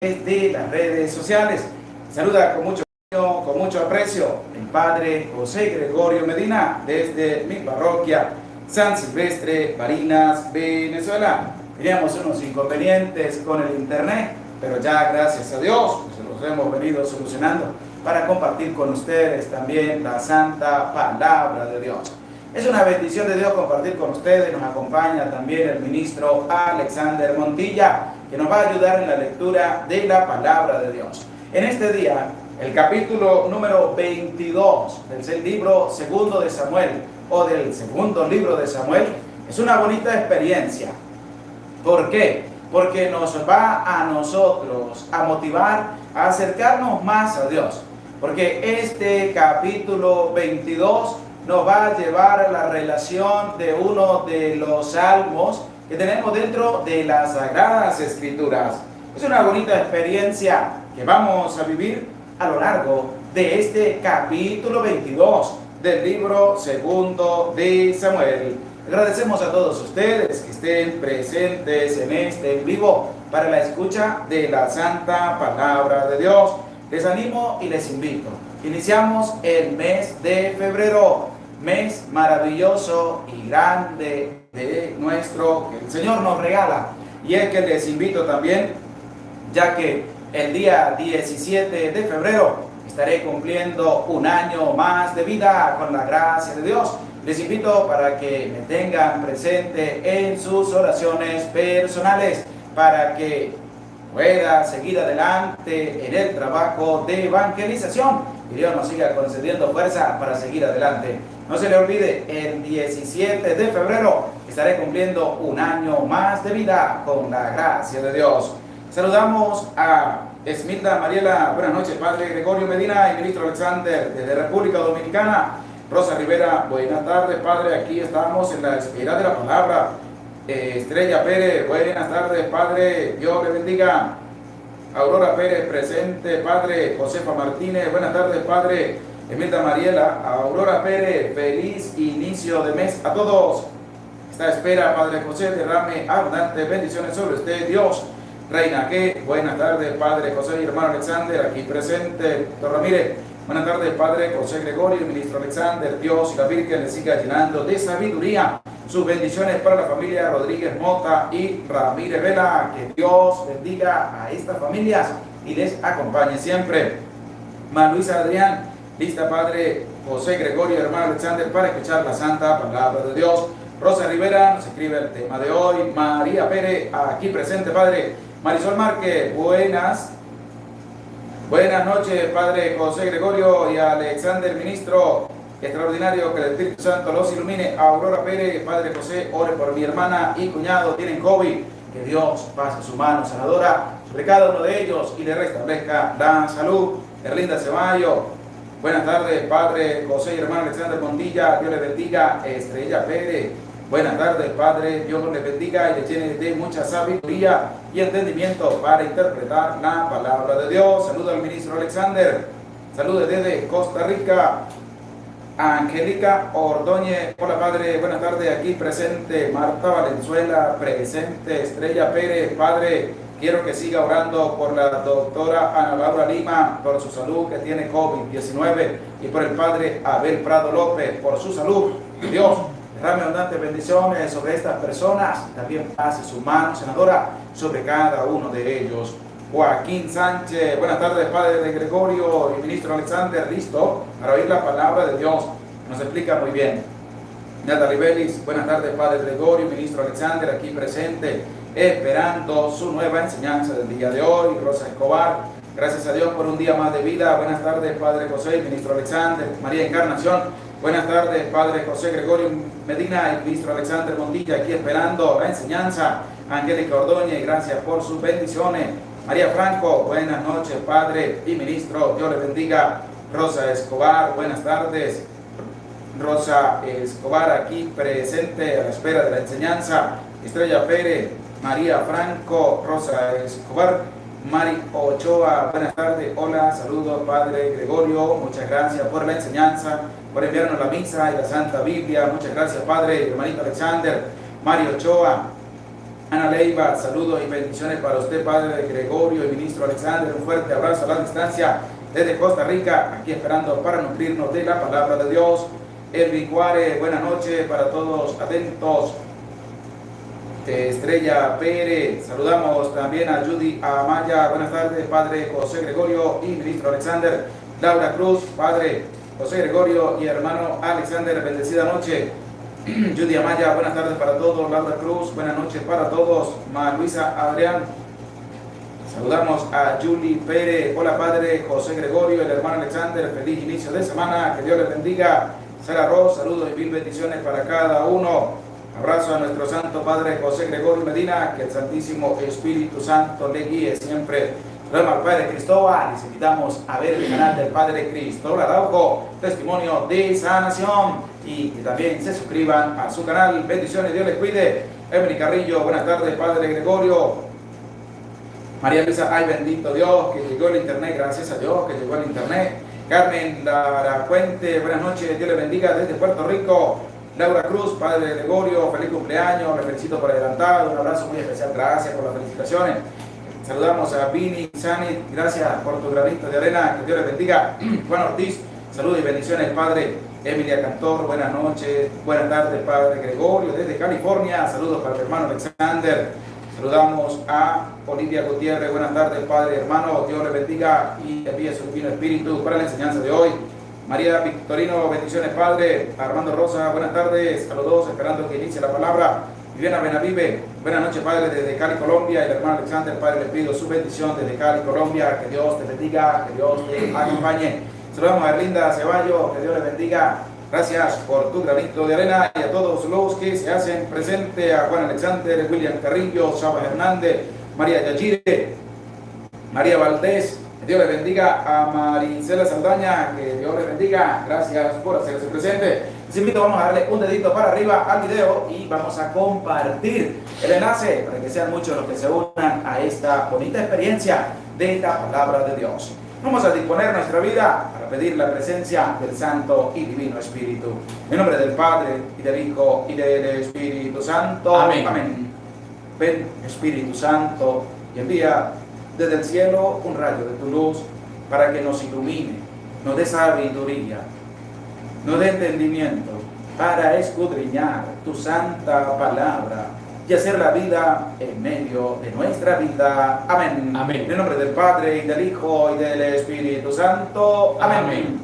de las redes sociales. Saluda con mucho cariño, con mucho aprecio, el Padre José Gregorio Medina desde mi parroquia San Silvestre, Barinas, Venezuela. Teníamos unos inconvenientes con el internet, pero ya gracias a Dios pues, los hemos venido solucionando para compartir con ustedes también la santa palabra de Dios. Es una bendición de Dios compartir con ustedes. Nos acompaña también el ministro Alexander Montilla, que nos va a ayudar en la lectura de la palabra de Dios. En este día, el capítulo número 22 del libro segundo de Samuel, o del segundo libro de Samuel, es una bonita experiencia. ¿Por qué? Porque nos va a nosotros a motivar a acercarnos más a Dios. Porque este capítulo 22 nos va a llevar a la relación de uno de los salmos que tenemos dentro de las Sagradas Escrituras. Es una bonita experiencia que vamos a vivir a lo largo de este capítulo 22 del libro segundo de Samuel. Agradecemos a todos ustedes que estén presentes en este en vivo para la escucha de la santa palabra de Dios. Les animo y les invito. Iniciamos el mes de febrero, mes maravilloso y grande de nuestro que el Señor nos regala. Y es que les invito también, ya que el día 17 de febrero estaré cumpliendo un año más de vida con la gracia de Dios. Les invito para que me tengan presente en sus oraciones personales, para que pueda seguir adelante en el trabajo de evangelización y Dios nos siga concediendo fuerza para seguir adelante. No se le olvide, el 17 de febrero estaré cumpliendo un año más de vida con la gracia de Dios. Saludamos a Esmilda Mariela, buenas noches, Padre Gregorio Medina y Ministro Alexander desde República Dominicana. Rosa Rivera, buenas tardes, Padre, aquí estamos en la espera de la palabra. Estrella Pérez, buenas tardes, Padre, Dios le bendiga. Aurora Pérez, presente, Padre. Josefa Martínez, buenas tardes, Padre. Esmilda Mariela, Aurora Pérez, feliz inicio de mes a todos. Esta espera, Padre José, derrame abundantes bendiciones sobre usted, Dios. Reina G, buenas tardes, Padre José y hermano Alexander, aquí presente. Doctor Ramírez, buenas tardes, Padre José Gregorio, Ministro Alexander, Dios y la Virgen le siga llenando de sabiduría. Sus bendiciones para la familia Rodríguez Mota y Ramírez Vela. Que Dios bendiga a estas familias y les acompañe siempre. Luisa Adrián, lista, Padre José Gregorio, hermano Alexander, para escuchar la santa palabra de Dios. Rosa Rivera nos escribe el tema de hoy. María Pérez, aquí presente, Padre. Marisol Márquez, buenas noches, Padre José Gregorio y Alexander, ministro. Extraordinario, que el Espíritu Santo los ilumine. Aurora Pérez, Padre José, ore por mi hermana y cuñado, tienen COVID. Que Dios pase su mano sanadora sobre cada uno de ellos y le restablezca la salud. Erlinda Ceballo, buenas tardes, Padre José y hermano Alexander Montilla, Dios les bendiga. Estrella Pérez, buenas tardes, Padre, Dios les bendiga y les llene de mucha sabiduría y entendimiento para interpretar la palabra de Dios. Saludo al ministro Alexander. Saludos desde Costa Rica. Angélica Ordóñez, hola, Padre, buenas tardes, aquí presente. Marta Valenzuela, presente. Estrella Pérez, Padre, quiero que siga orando por la doctora Ana Laura Lima, por su salud, que tiene COVID-19, y por el Padre Abel Prado López, por su salud. Dios derrame abundantes bendiciones sobre estas personas, también pase su mano sanadora sobre cada uno de ellos. Joaquín Sánchez, buenas tardes, Padre de Gregorio y Ministro Alexander, listo para oír la palabra de Dios, nos explica muy bien. Natalie Vélez, buenas tardes, Padre Gregorio y Ministro Alexander, aquí presente, esperando su nueva enseñanza del día de hoy. Rosa Escobar, gracias a Dios por un día más de vida. Buenas tardes, Padre José y Ministro Alexander. María Encarnación, buenas tardes, Padre José Gregorio Medina y Ministro Alexander Montilla, aquí esperando la enseñanza. Angélica Ordóñez, gracias por sus bendiciones. María Franco, buenas noches, Padre y Ministro, Dios le bendiga. Rosa Escobar, buenas tardes. Rosa Escobar, aquí presente a la espera de la enseñanza. Estrella Pérez, María Franco, Rosa Escobar, Mari Ochoa, buenas tardes, hola, saludos, Padre Gregorio, muchas gracias por la enseñanza, por enviarnos la misa y la Santa Biblia. Muchas gracias, Padre, hermanito Alexander. Mari Ochoa, Ana Leiva, saludos y bendiciones para usted, padre Gregorio y ministro Alexander. Un fuerte abrazo a la distancia desde Costa Rica, aquí esperando para nutrirnos de la palabra de Dios. Elvin Juárez, buenas noches para todos, atentos. Estrella Pérez, saludamos también a Judy Amaya, buenas tardes, padre José Gregorio y ministro Alexander. Laura Cruz, padre José Gregorio y hermano Alexander, bendecida noche. Judy Amaya, buenas tardes para todos. Laura Cruz, buenas noches para todos. Ma Luisa Adrián, saludamos a Julie Pérez, hola padre José Gregorio, el hermano Alexander, feliz inicio de semana, que Dios les bendiga. Sara Ross, saludos y mil bendiciones para cada uno. Abrazo a nuestro santo padre José Gregorio Medina, que el Santísimo Espíritu Santo le guíe siempre. Saludamos al padre Cristóbal, les invitamos a ver el canal del padre Cristóbal Araujo, testimonio de sanación, y que también se suscriban a su canal. Bendiciones, Dios les cuide. Emily Carrillo, buenas tardes, padre Gregorio. María Luisa, ay bendito Dios, que llegó el internet, gracias a Dios que llegó el internet. Carmen Laracuente, buenas noches, Dios les bendiga desde Puerto Rico. Laura Cruz, padre Gregorio, feliz cumpleaños, le felicito por adelantado, un abrazo muy especial, gracias por las felicitaciones. Saludamos a Vini Sanit, gracias por tu granito de arena, que Dios les bendiga. Juan Ortiz, saludos y bendiciones, padre. Emilia Cantor, buenas noches, buenas tardes, padre Gregorio, desde California, saludos para el hermano Alexander. Saludamos a Olivia Gutiérrez, buenas tardes, padre hermano, Dios les bendiga y envíe su divino espíritu para la enseñanza de hoy. María Victorino, bendiciones, padre. Armando Rosa, buenas tardes a los dos, esperando que inicie la palabra. Viviana Benavive, buenas noches, padre, desde Cali, Colombia. El hermano Alexander, padre, les pido su bendición desde Cali, Colombia. Que Dios te bendiga, que Dios te acompañe. Saludamos a Erlinda Ceballos, que Dios les bendiga. Gracias por tu granito de arena y a todos los que se hacen presente, a Juan Alexander, William Carrillo, Chava Hernández, María Yachire, María Valdés. Que Dios les bendiga. A Maricela Saldaña, que Dios les bendiga. Gracias por hacerse presente. Les invito, vamos a darle un dedito para arriba al video y vamos a compartir el enlace para que sean muchos los que se unan a esta bonita experiencia de la palabra de Dios. Vamos a disponer nuestra vida para pedir la presencia del Santo y Divino Espíritu. En nombre del Padre, y del Hijo, y del Espíritu Santo. Amén. Amén. Ven, Espíritu Santo, y envía desde el cielo un rayo de tu luz para que nos ilumine, nos dé sabiduría, nos dé entendimiento para escudriñar tu santa palabra y hacer la vida en medio de nuestra vida. Amén. Amén. En el nombre del Padre, y del Hijo, y del Espíritu Santo. Amén. Amén.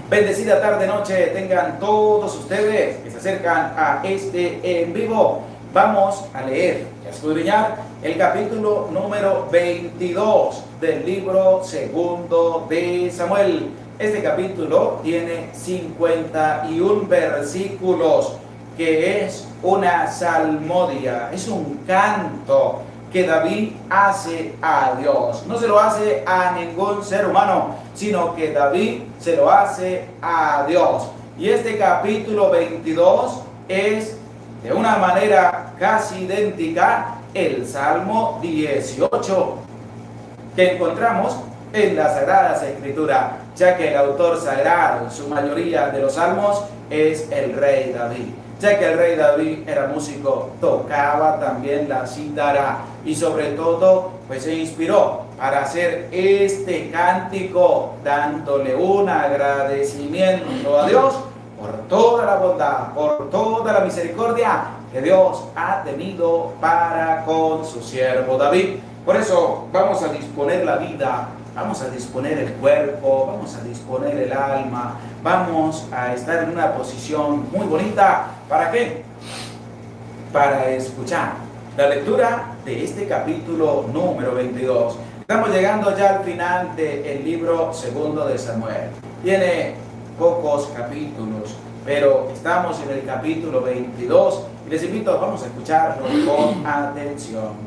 Bendecida tarde, noche tengan todos ustedes que se acercan a este en vivo. Vamos a leer y a escudriñar el capítulo número 22 del libro segundo de Samuel. Este capítulo tiene 51 versículos, que es una salmodia, es un canto que David hace a Dios. No se lo hace a ningún ser humano, sino que David se lo hace a Dios. Y este capítulo 22 es de una manera casi idéntica el Salmo 18 que encontramos en las Sagradas Escrituras, ya que el autor sagrado en su mayoría de los salmos es el rey David. Ya que el rey David era músico, tocaba también la cítara y sobre todo pues se inspiró para hacer este cántico dándole un agradecimiento a Dios por toda la bondad, por toda la misericordia que Dios ha tenido para con su siervo David. Por eso vamos a disponer la vida, vamos a disponer el cuerpo, vamos a disponer el alma, vamos a estar en una posición muy bonita. ¿Para qué? Para escuchar la lectura de este capítulo número 22. Estamos llegando ya al final del libro segundo de Samuel. Tiene pocos capítulos, pero estamos en el capítulo 22 y les invito, vamos a escucharlo con atención.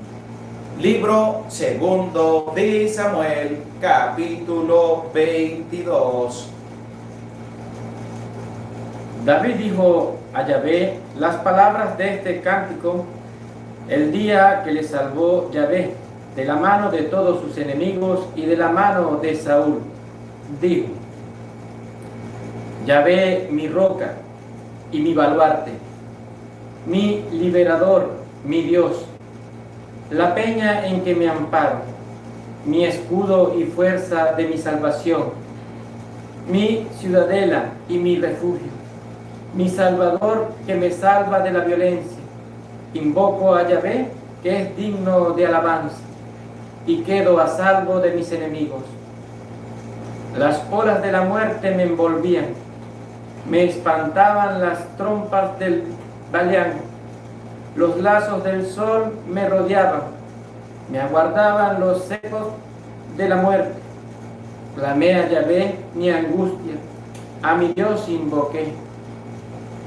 Libro segundo de Samuel, capítulo 22. David dijo a Yahvé las palabras de este cántico el día que le salvó Yahvé de la mano de todos sus enemigos y de la mano de Saúl. Dijo: Yahvé, mi roca y mi baluarte, mi liberador, mi Dios, la peña en que me amparo, mi escudo y fuerza de mi salvación, mi ciudadela y mi refugio, mi Salvador que me salva de la violencia. Invoco a Yahvé, que es digno de alabanza, y quedo a salvo de mis enemigos. Las olas de la muerte me envolvían, me espantaban las trompas del Baleán, los lazos del sol me rodeaban, me aguardaban los secos de la muerte. Clamé a Yahvé mi angustia, a mi Dios invoqué,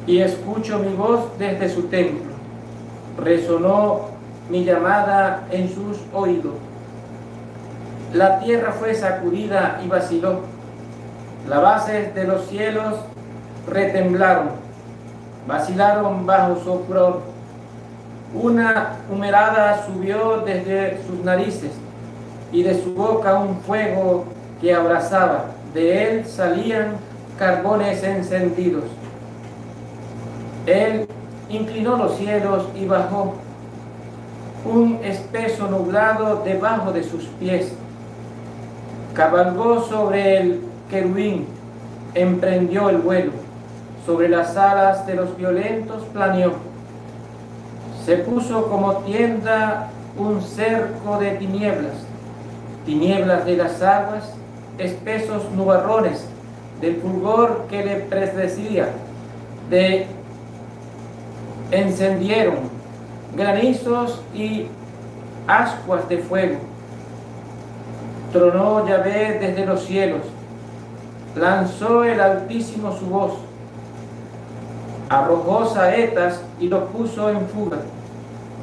y escucho mi voz desde su templo. Resonó mi llamada en sus oídos. La tierra fue sacudida y vaciló. Las bases de los cielos retemblaron, vacilaron bajo su furor. Una humarada subió desde sus narices y de su boca un fuego que abrasaba. De él salían carbones encendidos. Él inclinó los cielos y bajó. Un espeso nublado debajo de sus pies. Cabalgó sobre el querubín, emprendió el vuelo. Sobre las alas de los violentos planeó. Se puso como tienda un cerco de tinieblas, tinieblas de las aguas, espesos nubarrones del fulgor que le precedía, encendieron granizos y ascuas de fuego. Tronó Yahvé desde los cielos, lanzó el Altísimo su voz, arrojó saetas y los puso en fuga,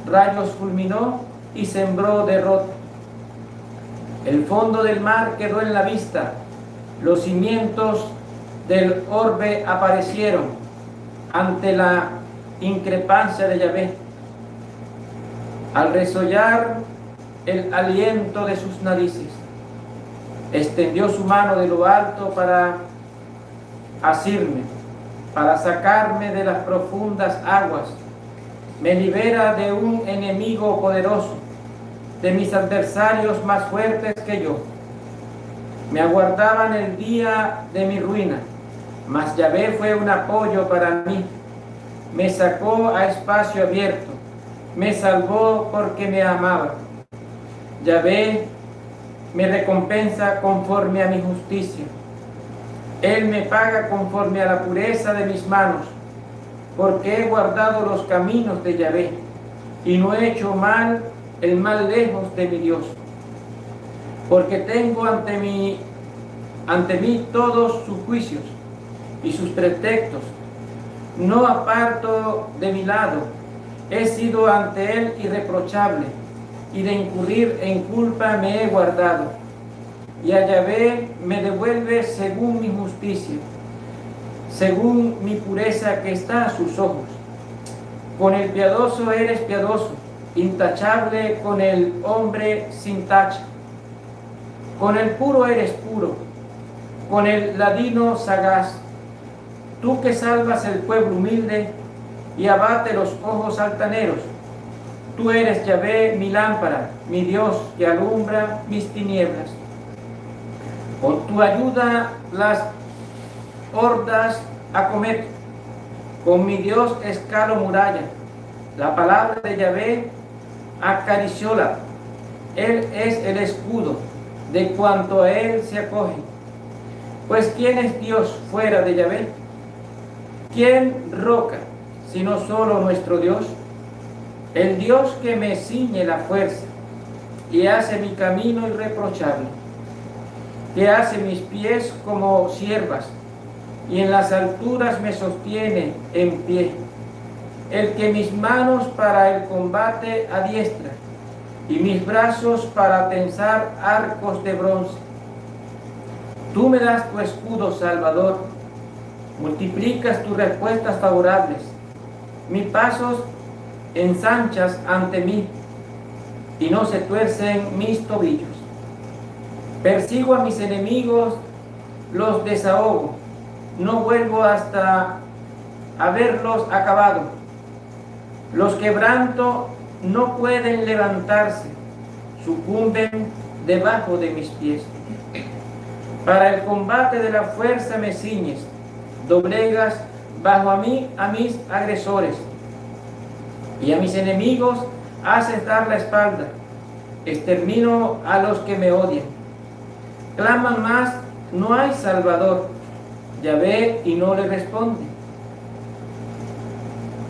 rayos fulminó y sembró derrota. El fondo del mar quedó en la vista, los cimientos del orbe aparecieron ante la increpancia de Yahvé. Al resollar el aliento de sus narices, extendió su mano de lo alto para asirme, para sacarme de las profundas aguas. Me libera de un enemigo poderoso, de mis adversarios más fuertes que yo. Me aguardaban el día de mi ruina, mas Yahvé fue un apoyo para mí. Me sacó a espacio abierto, me salvó porque me amaba. Yahvé me recompensa conforme a mi justicia. Él me paga conforme a la pureza de mis manos, porque he guardado los caminos de Yahvé y no he hecho el mal lejos de mi Dios. Porque tengo ante mí todos sus juicios y sus preceptos. No aparto de mi lado, he sido ante él irreprochable, y de incurrir en culpa me he guardado. Y a Yahvé me devuelve según mi justicia, según mi pureza que está a sus ojos. Con el piadoso eres piadoso, intachable con el hombre sin tacha. Con el puro eres puro, con el ladino sagaz. Tú que salvas el pueblo humilde y abate los ojos altaneros. Tú eres Yahvé mi lámpara, mi Dios que alumbra mis tinieblas. Con tu ayuda las hordas acometo. Con mi Dios escalo muralla. La palabra de Yahvé acaricióla. Él es el escudo de cuanto a él se acoge. Pues ¿quién es Dios fuera de Yahvé? ¿Quién roca sino solo nuestro Dios? El Dios que me ciñe la fuerza y hace mi camino irreprochable, que hace mis pies como ciervas y en las alturas me sostiene en pie. El que mis manos para el combate adiestra y mis brazos para tensar arcos de bronce. Tú me das tu escudo, Salvador, multiplicas tus respuestas favorables, mis pasos ensanchas ante mí y no se tuercen mis tobillos. Persigo a mis enemigos, los desahogo, no vuelvo hasta haberlos acabado. Los quebranto no pueden levantarse, sucumben debajo de mis pies. Para el combate de la fuerza me ciñes, doblegas bajo a mí a mis agresores, y a mis enemigos haces dar la espalda. Extermino a los que me odian. Claman más, no hay Salvador. Yahvé y no le responde.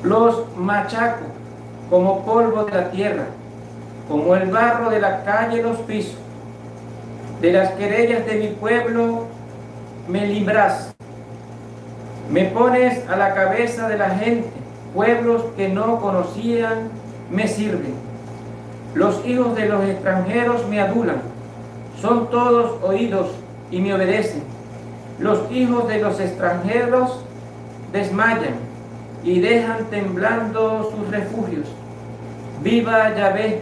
Los machaco como polvo de la tierra, como el barro de la calle los piso. De las querellas de mi pueblo me libras. Me pones a la cabeza de la gente. Pueblos que no conocían me sirven. Los hijos de los extranjeros me adulan. Son todos oídos y me obedecen. Los hijos de los extranjeros desmayan y dejan temblando sus refugios. Viva Yahvé,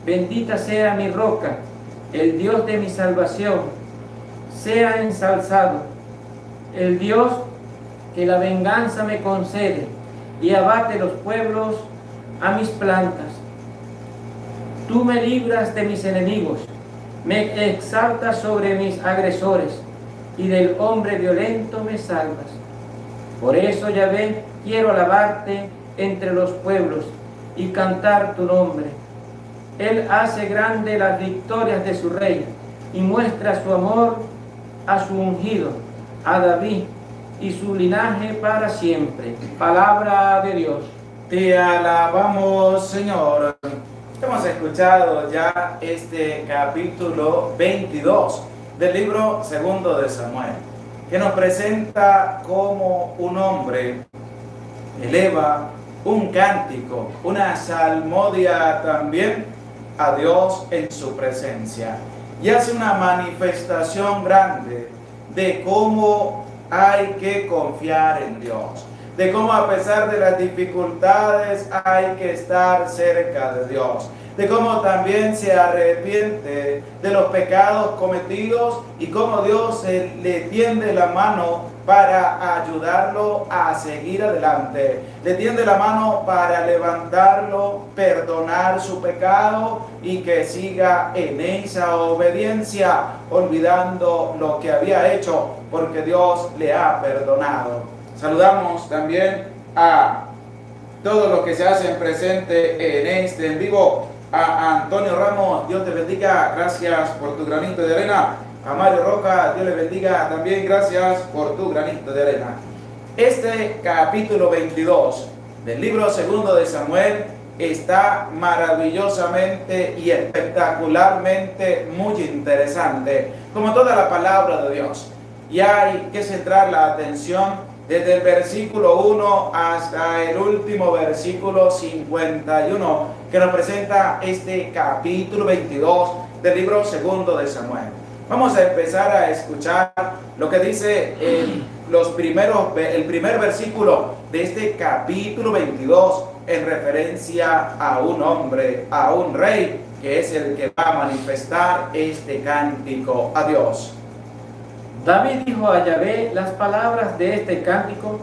bendita sea mi roca, el Dios de mi salvación. Sea ensalzado el Dios que la venganza me concede y abate los pueblos a mis plantas. Tú me libras de mis enemigos, me exaltas sobre mis agresores, y del hombre violento me salvas. Por eso, Yahvé, quiero alabarte entre los pueblos y cantar tu nombre. Él hace grande las victorias de su rey y muestra su amor a su ungido, a David, y su linaje para siempre. Palabra de Dios. Te alabamos, Señor. Hemos escuchado ya este capítulo 22 del libro segundo de Samuel, que nos presenta cómo un hombre eleva un cántico, una salmodia también a Dios en su presencia, y hace una manifestación grande de cómo hay que confiar en Dios, de cómo a pesar de las dificultades hay que estar cerca de Dios, de cómo también se arrepiente de los pecados cometidos y cómo Dios le tiende la mano para ayudarlo a seguir adelante, le tiende la mano para levantarlo, perdonar su pecado y que siga en esa obediencia, olvidando lo que había hecho, porque Dios le ha perdonado. Saludamos también a todos los que se hacen presente en este en vivo. A Antonio Ramos, Dios te bendiga, gracias por tu granito de arena. A Mario Roca, Dios le bendiga también, gracias por tu granito de arena. Este capítulo 22 del libro segundo de Samuel está maravillosamente y espectacularmente muy interesante, como toda la palabra de Dios. Y hay que centrar la atención desde el versículo 1 hasta el último versículo 51, que nos presenta este capítulo 22 del libro segundo de Samuel. Vamos a empezar a escuchar lo que dice el primer versículo de este capítulo 22 en referencia a un hombre, a un rey, que es el que va a manifestar este cántico a Dios. David dijo a Yahvé las palabras de este cántico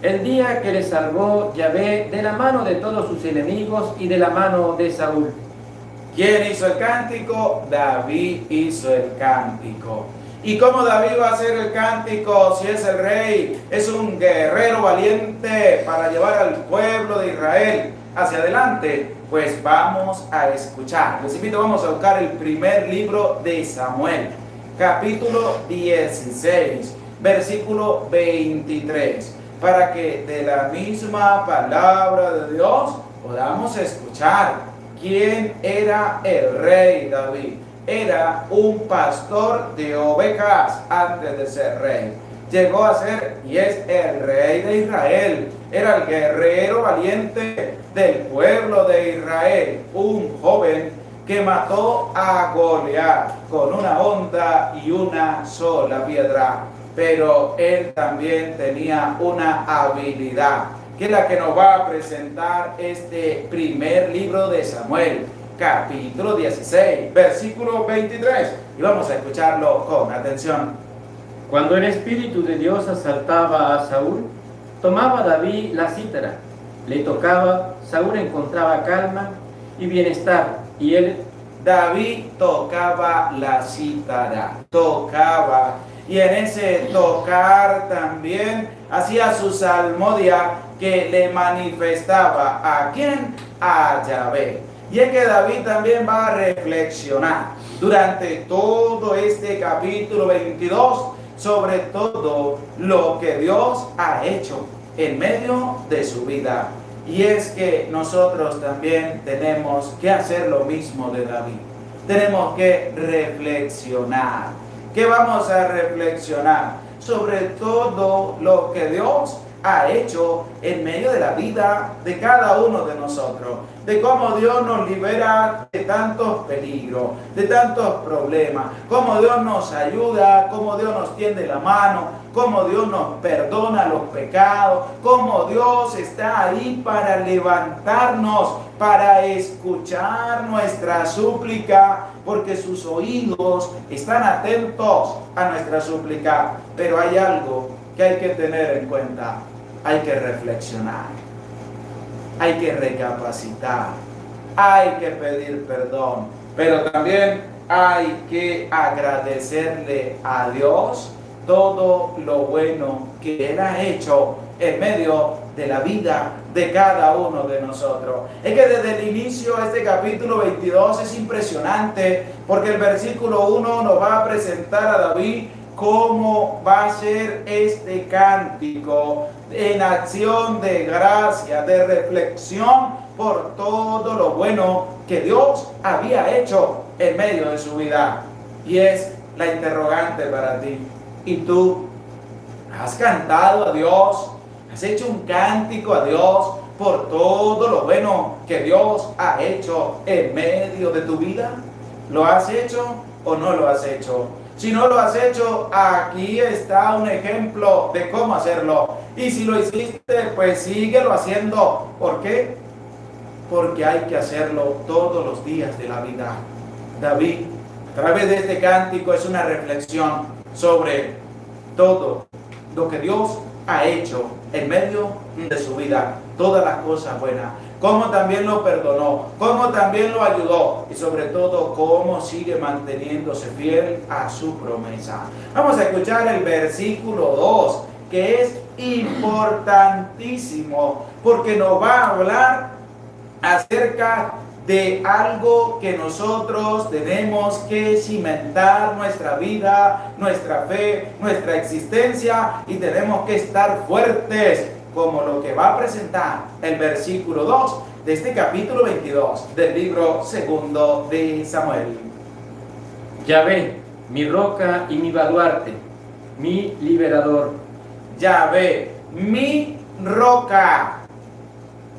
el día que le salvó Yahvé de la mano de todos sus enemigos y de la mano de Saúl. ¿Quién hizo el cántico? David hizo el cántico. ¿Y cómo David va a hacer el cántico si es el rey? Es un guerrero valiente para llevar al pueblo de Israel hacia adelante. Pues vamos a escuchar. Les invito, vamos a buscar el primer libro de Samuel, capítulo 16, versículo 23, para que de la misma palabra de Dios podamos escuchar quién era el rey David. Era un pastor de ovejas antes de ser rey. Llegó a ser y es el rey de Israel. Era el guerrero valiente del pueblo de Israel, un joven que mató a Goliat con una honda y una sola piedra. Pero él también tenía una habilidad, que es la que nos va a presentar este primer libro de Samuel, capítulo 16, versículo 23. Y vamos a escucharlo con atención. Cuando el Espíritu de Dios asaltaba a Saúl, tomaba David la cítara, le tocaba, Saúl encontraba calma y bienestar. Y él, David tocaba la cítara, tocaba, y en ese tocar también hacía su salmodia que le manifestaba ¿a quién? A Yahvé. Y es que David también va a reflexionar durante todo este capítulo 22 sobre todo lo que Dios ha hecho en medio de su vida. Y es que nosotros también tenemos que hacer lo mismo de David. Tenemos que reflexionar. ¿Qué vamos a reflexionar? Sobre todo lo que Dios ha hecho en medio de la vida de cada uno de nosotros, de cómo Dios nos libera de tantos peligros, de tantos problemas, cómo Dios nos ayuda, cómo Dios nos tiende la mano, cómo Dios nos perdona los pecados, cómo Dios está ahí para levantarnos, para escuchar nuestra súplica, porque sus oídos están atentos a nuestra súplica. Pero hay algo que hay que tener en cuenta: hay que reflexionar, hay que recapacitar, hay que pedir perdón, pero también hay que agradecerle a Dios todo lo bueno que Él ha hecho en medio de la vida de cada uno de nosotros. Es que desde el inicio este capítulo 22 es impresionante, porque el versículo 1 nos va a presentar a David cómo va a ser este cántico en acción de gracia, de reflexión por todo lo bueno que Dios había hecho en medio de su vida. Y es la interrogante para ti: ¿y tú has cantado a Dios? ¿Has hecho un cántico a Dios por todo lo bueno que Dios ha hecho en medio de tu vida? ¿Lo has hecho o no lo has hecho? Si no lo has hecho, aquí está un ejemplo de cómo hacerlo. Y si lo hiciste, pues síguelo haciendo. ¿Por qué? Porque hay que hacerlo todos los días de la vida. David, a través de este cántico, es una reflexión sobre todo lo que Dios ha hecho en medio de su vida, todas las cosas buenas, cómo también lo perdonó, cómo también lo ayudó y sobre todo cómo sigue manteniéndose fiel a su promesa. Vamos a escuchar el versículo 2, que es importantísimo porque nos va a hablar acerca de algo que nosotros tenemos que cimentar: nuestra vida, nuestra fe, nuestra existencia, y tenemos que estar fuertes, como lo que va a presentar el versículo 2 de este capítulo 22 del libro segundo de Samuel. Yahvé, mi roca y mi baluarte, mi liberador. Yahvé, mi roca.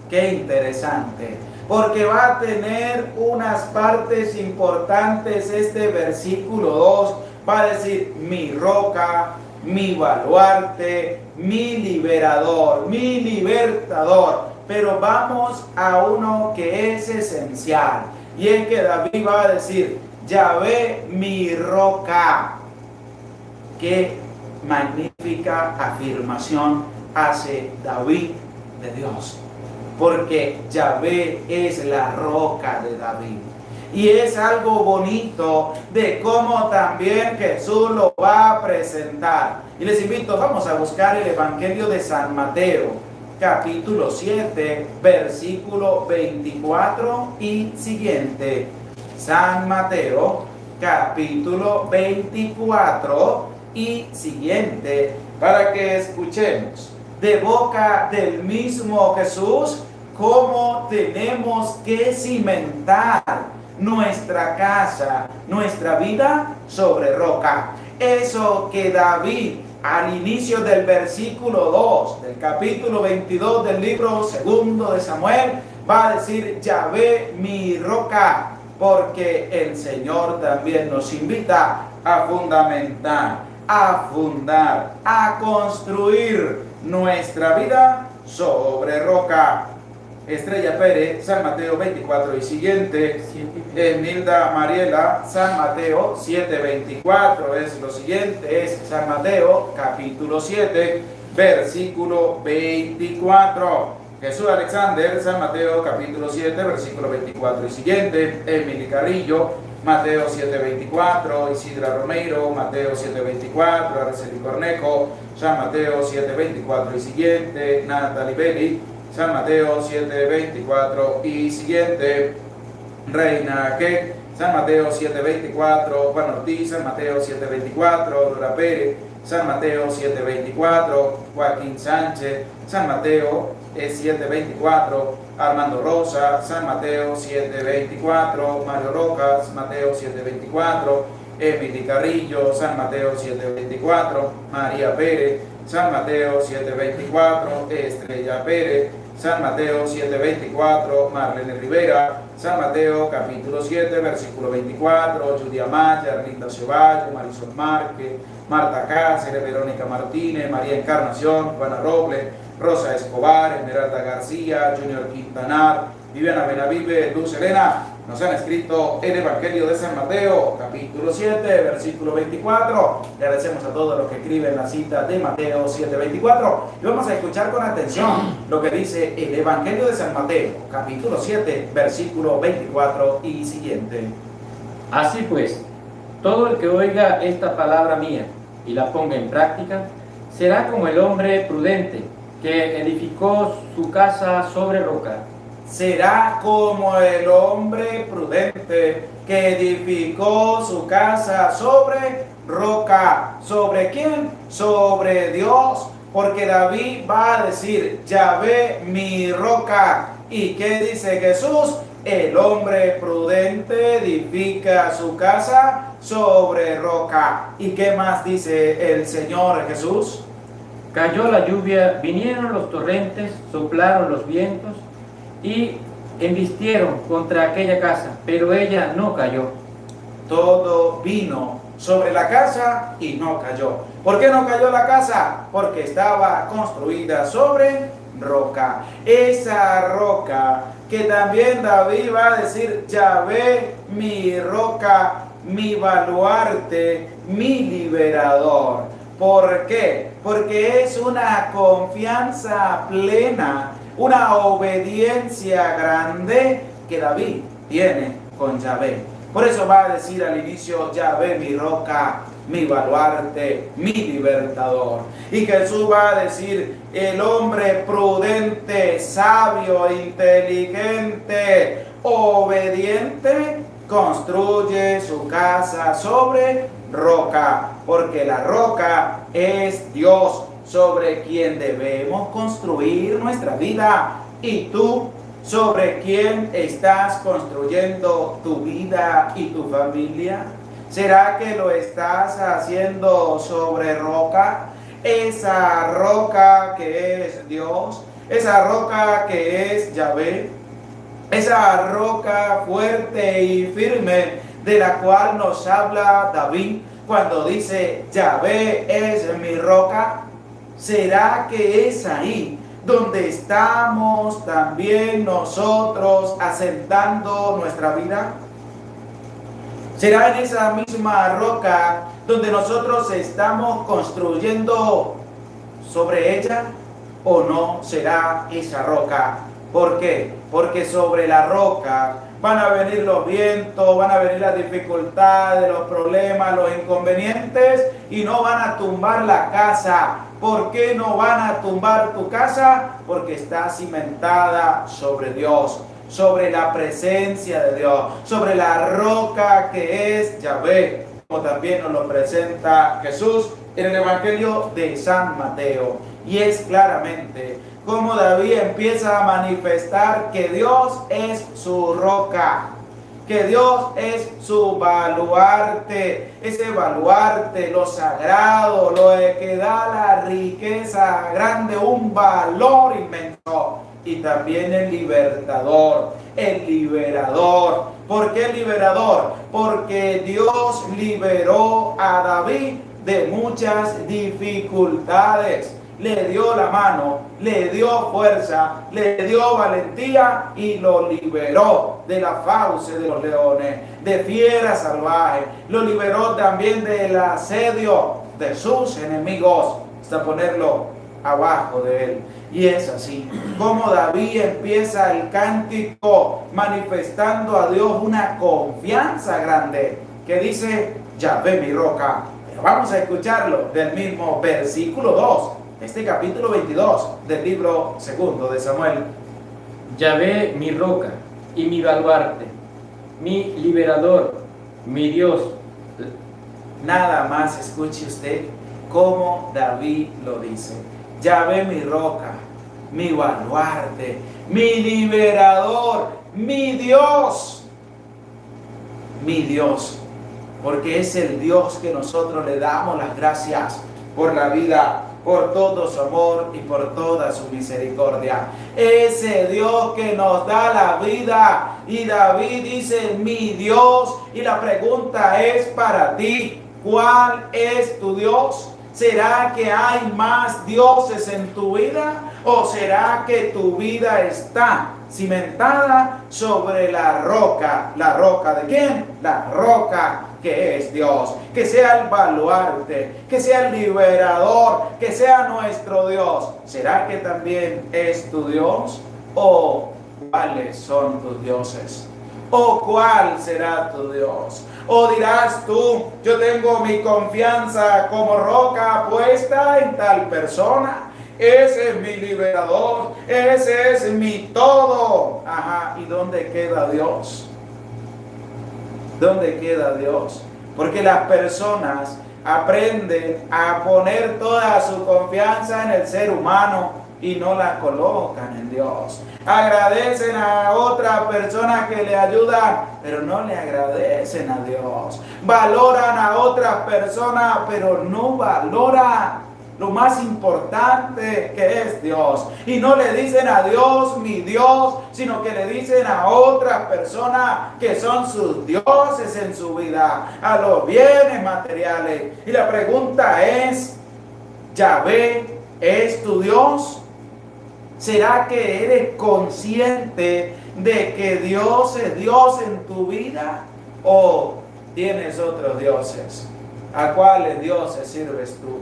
Qué interesante, porque va a tener unas partes importantes este versículo 2. Va a decir mi roca, mi baluarte, mi liberador, mi libertador. Pero vamos a uno que es esencial, y es que David va a decir Yahvé, mi roca. Qué magnífica afirmación hace David de Dios, porque Yahvé es la roca de David. Y es algo bonito de cómo también Jesús lo va a presentar. Y les invito, vamos a buscar el Evangelio de San Mateo, capítulo 7, versículo 24 y siguiente. San Mateo, capítulo 24 y siguiente, para que escuchemos de boca del mismo Jesús cómo tenemos que cimentar nuestra casa, nuestra vida sobre roca. Eso que David al inicio del versículo 2 del capítulo 22 del libro segundo de Samuel va a decir Yahvé, mi roca, porque el Señor también nos invita a fundamentar, a fundar, a construir nuestra vida sobre roca. Estrella Pérez, San Mateo 24 y siguiente. Nilda Mariela, San Mateo 7:24 es lo siguiente, es San Mateo capítulo 7, versículo 24. Jesús Alexander, San Mateo capítulo 7, versículo 24 y siguiente. Emily Carrillo, Mateo 7:24. Isidra Romero, Mateo 7:24. Araceli Cornejo, San Mateo 7:24 y siguiente. Natalie Belli, San Mateo 7:24 y siguiente. Reina Ket, San Mateo 7:24. Juan Ortiz, San Mateo 7:24. Dora Pérez, San Mateo 7:24. Joaquín Sánchez, San Mateo 7:24. Armando Rosa, San Mateo 7:24. Mario Rojas, Mateo 7:24. Emily Carrillo, San Mateo 7:24. María Pérez, San Mateo 7:24. Estrella Pérez, San Mateo 7:24. Marlene Rivera, San Mateo capítulo 7, versículo 24. Julia Maya, Arlinda Ceballos, Marisol Márquez, Marta Cáceres, Verónica Martínez, María Encarnación, Juana Robles, Rosa Escobar, Esmeralda García, Junior Quintanar, Viviana Benavive, Luz Elena, nos han escrito el Evangelio de San Mateo, capítulo 7, versículo 24. Le agradecemos a todos los que escriben la cita de Mateo 7:24. Y vamos a escuchar con atención lo que dice el Evangelio de San Mateo, capítulo 7, versículo 24 y siguiente. Así pues, todo el que oiga esta palabra mía y la ponga en práctica, será como el hombre prudente que edificó su casa sobre roca. Será como el hombre prudente que edificó su casa sobre roca. ¿Sobre quién? Sobre Dios. Porque David va a decir, Yahvé mi roca. ¿Y qué dice Jesús? El hombre prudente edifica su casa sobre roca. ¿Y qué más dice el Señor Jesús? Cayó la lluvia, vinieron los torrentes, soplaron los vientos y embistieron contra aquella casa, pero ella no cayó. Todo vino sobre la casa y no cayó. ¿Por qué no cayó la casa? Porque estaba construida sobre roca. Esa roca que también David va a decir, Yahvé mi roca, mi baluarte, mi liberador. ¿Por qué? Porque es una confianza plena, una obediencia grande que David tiene con Yahvé. Por eso va a decir al inicio, Yahvé mi roca, mi baluarte, mi libertador. Y Jesús va a decir, el hombre prudente, sabio, inteligente, obediente, construye su casa sobre roca, porque la roca es Dios, sobre quien debemos construir nuestra vida. Y tú, ¿sobre quién estás construyendo tu vida y tu familia? ¿Será que lo estás haciendo sobre roca? Esa roca que es Dios, esa roca que es Yahvé, esa roca fuerte y firme de la cual nos habla David cuando dice Yahvé es mi roca. ¿Será que es ahí donde estamos también nosotros asentando nuestra vida? ¿Será en esa misma roca donde nosotros estamos construyendo sobre ella? ¿O no será esa roca? ¿Por qué? Porque sobre la roca van a venir los vientos, van a venir las dificultades, los problemas, los inconvenientes y no van a tumbar la casa. ¿Por qué no van a tumbar tu casa? Porque está cimentada sobre Dios, sobre la presencia de Dios, sobre la roca que es Yahvé, como también nos lo presenta Jesús en el Evangelio de San Mateo. Y es claramente como David empieza a manifestar que Dios es su roca, que Dios es su baluarte, ese baluarte, lo sagrado, lo que da la riqueza grande, un valor inmenso. Y también el libertador, el liberador. ¿Por qué el liberador? Porque Dios liberó a David de muchas dificultades. Le dio la mano, le dio fuerza, le dio valentía y lo liberó de la fauce de los leones, de fieras salvajes. Lo liberó también del asedio de sus enemigos, hasta ponerlo abajo de él. Y es así como David empieza el cántico manifestando a Dios una confianza grande que dice: Yahvé mi roca. Pero vamos a escucharlo del mismo versículo 2 de este capítulo 22 del libro segundo de Samuel. Yahvé mi roca y mi baluarte, mi liberador, mi Dios. Nada más escuche usted cómo David lo dice: Yahvé mi roca, mi baluarte, mi liberador, mi Dios. Mi Dios, porque es el Dios que nosotros le damos las gracias por la vida, por todo su amor y por toda su misericordia. Ese Dios que nos da la vida. Y David dice: mi Dios. Y la pregunta es para ti: ¿cuál es tu Dios? ¿Será que hay más dioses en tu vida? ¿O será que tu vida está cimentada sobre la roca? ¿La roca de quién? La roca que es Dios. Que sea el baluarte, que sea el liberador, que sea nuestro Dios. ¿Será que también es tu Dios? ¿O cuáles son tus dioses? ¿O cuál será tu Dios? ¿O dirás tú: yo tengo mi confianza como roca puesta en tal persona? Ese es mi liberador, ese es mi todo. Ajá, ¿y dónde queda Dios? ¿Dónde queda Dios? Porque las personas aprenden a poner toda su confianza en el ser humano y no la colocan en Dios. Agradecen a otra persona que le ayuda, pero no le agradecen a Dios. Valoran a otras personas, pero no valoran lo más importante, que es Dios. Y no le dicen a Dios mi Dios, sino que le dicen a otras personas que son sus dioses en su vida, a los bienes materiales. Y la pregunta es: ¿Yahvé es tu Dios? ¿Será que eres consciente de que Dios es Dios en tu vida? ¿O tienes otros dioses? ¿A cuáles dioses sirves tú?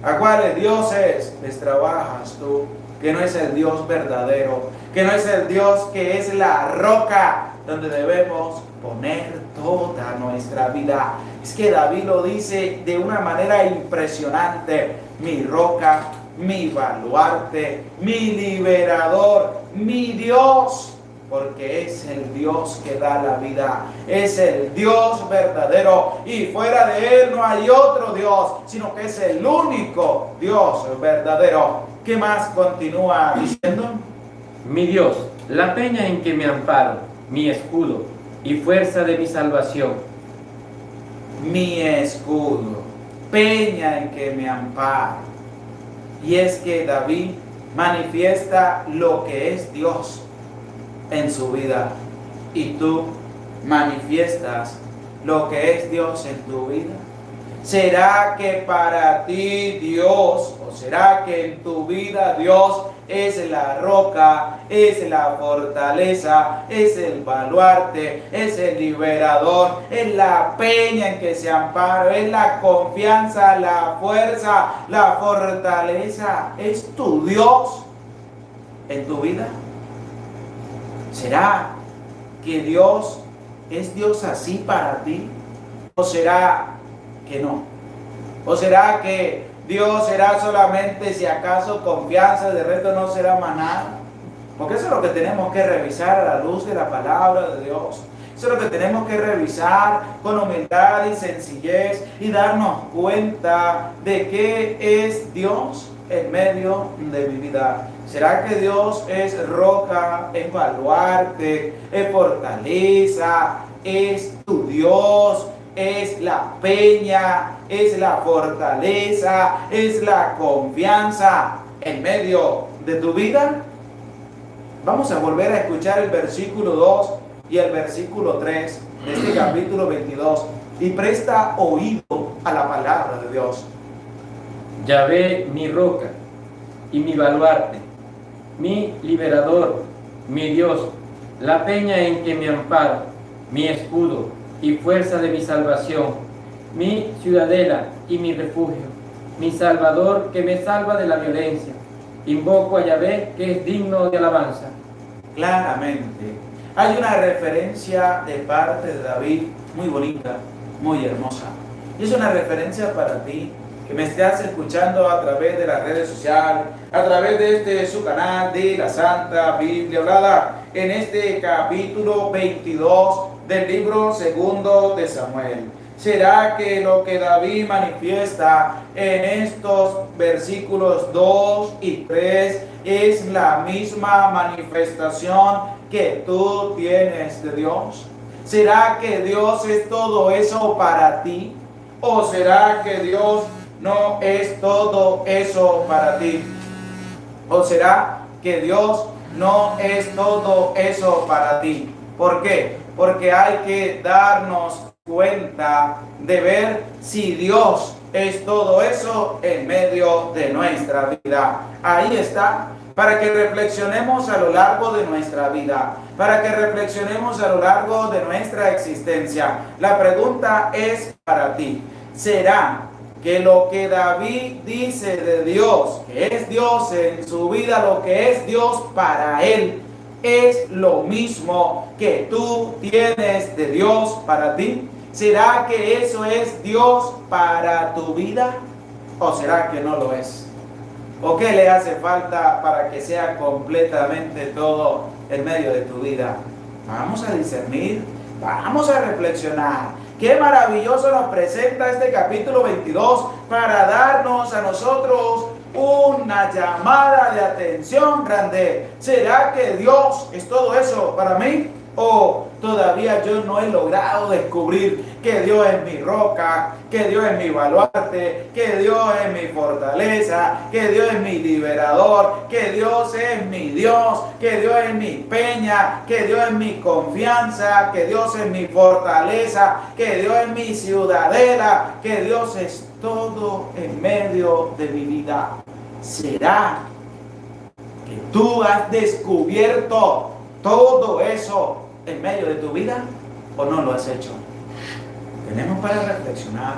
¿A cuáles dioses les trabajas tú? Que no es el Dios verdadero, que no es el Dios que es la roca donde debemos poner toda nuestra vida. Es que David lo dice de una manera impresionante: mi roca, mi baluarte, mi liberador, mi Dios, porque es el Dios que da la vida, es el Dios verdadero, y fuera de Él no hay otro Dios, sino que es el único Dios verdadero. ¿Qué más continúa diciendo? Mi Dios, la peña en que me amparo, mi escudo y fuerza de mi salvación. Mi escudo, peña en que me amparo. Y es que David manifiesta lo que es Dios en su vida. ¿Y tú manifiestas lo que es Dios en tu vida? ¿Será que para ti Dios, o será que en tu vida Dios es la roca, es la fortaleza, es el baluarte, es el liberador, es la peña en que se ampara, es la confianza, la fuerza, la fortaleza? ¿Es tu Dios en tu vida? ¿Será que Dios es Dios así para ti? ¿O será que no? ¿O será que Dios será solamente, si acaso, confianza, de resto no será más nada? Porque eso es lo que tenemos que revisar a la luz de la palabra de Dios. Eso es lo que tenemos que revisar con humildad y sencillez y darnos cuenta de qué es Dios en medio de mi vida. ¿Será que Dios es roca, es baluarte, es fortaleza, es tu Dios, es la peña, es la fortaleza, es la confianza en medio de tu vida? Vamos a volver a escuchar el versículo 2 y el versículo 3 de este capítulo 22 y presta oído a la palabra de Dios. Yahvé mi roca y mi baluarte, mi liberador, mi Dios, la peña en que me amparo, mi escudo y fuerza de mi salvación, mi ciudadela y mi refugio, mi salvador que me salva de la violencia, Invoco a Yahvé, que es digno de alabanza. Claramente. Hay una referencia de parte de David muy bonita, muy hermosa. Y es una referencia para ti, que me estás escuchando a través de las redes sociales, a través de su canal de la Santa Biblia Hablada, en este capítulo 22 del libro segundo de Samuel. ¿Será que lo que David manifiesta en estos versículos 2 y 3 es la misma manifestación que tú tienes de Dios? ¿Será que Dios es todo eso para ti? ¿O será que Dios no es todo eso para ti? ¿O será que Dios no es todo eso para ti? ¿Por qué? Porque hay que darnos cuenta de ver si Dios es todo eso en medio de nuestra vida. Ahí está, para que reflexionemos a lo largo de nuestra vida, para que reflexionemos a lo largo de nuestra existencia. La pregunta es para ti: ¿será que lo que David dice de Dios, que es Dios en su vida, lo que es Dios para él, es lo mismo que tú tienes de Dios para ti? ¿Será que eso es Dios para tu vida? ¿O será que no lo es? ¿O qué le hace falta para que sea completamente todo en medio de tu vida? Vamos a discernir, vamos a reflexionar. Qué maravilloso nos presenta este capítulo 22 para darnos a nosotros una llamada de atención grande. ¿Será que Dios es todo eso para mí? ¿O todavía yo no he logrado descubrir que Dios es mi roca, que Dios es mi baluarte, que Dios es mi fortaleza, que Dios es mi liberador, que Dios es mi Dios, que Dios es mi peña, que Dios es mi confianza, que Dios es mi fortaleza, que Dios es mi ciudadela, que Dios es todo en medio de mi vida? ¿Será que tú has descubierto todo eso en medio de tu vida o no lo has hecho? Tenemos para reflexionar,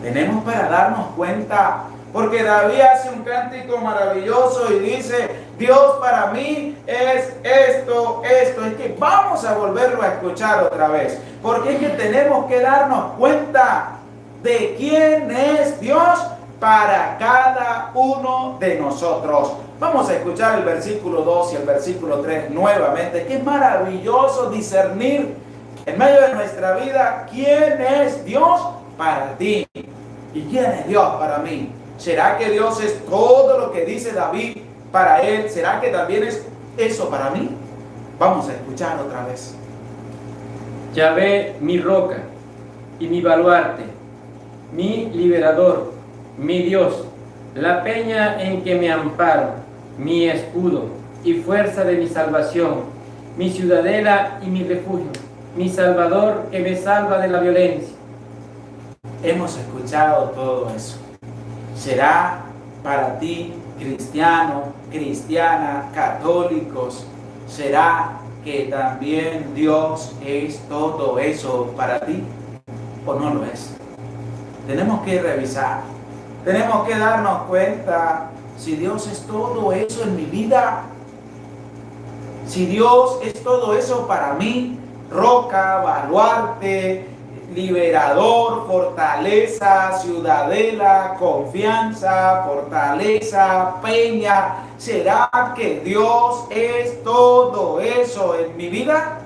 tenemos para darnos cuenta, porque David hace un cántico maravilloso y dice: Dios para mí es esto. Es que vamos a volverlo a escuchar otra vez, porque es que tenemos que darnos cuenta de quién es Dios para cada uno de nosotros. Vamos a escuchar el versículo 2 y el versículo 3 nuevamente. Qué maravilloso discernir en medio de nuestra vida quién es Dios para ti y quién es Dios para mí. ¿Será que Dios es todo lo que dice David para él? ¿Será que también es eso para mí? Vamos a escuchar otra vez. Yahvé, mi roca y mi baluarte, mi liberador, mi Dios, la peña en que me amparo, mi escudo y fuerza de mi salvación, mi ciudadela y mi refugio, mi salvador que me salva de la violencia. Hemos escuchado todo eso. ¿Será para ti, cristiano, cristiana, católicos, será que también Dios es todo eso para ti o no lo es? Tenemos que revisar, tenemos que darnos cuenta si Dios es todo eso en mi vida, si Dios es todo eso para mí: roca, baluarte, liberador, fortaleza, ciudadela, confianza, fortaleza, peña. ¿Será que Dios es todo eso en mi vida?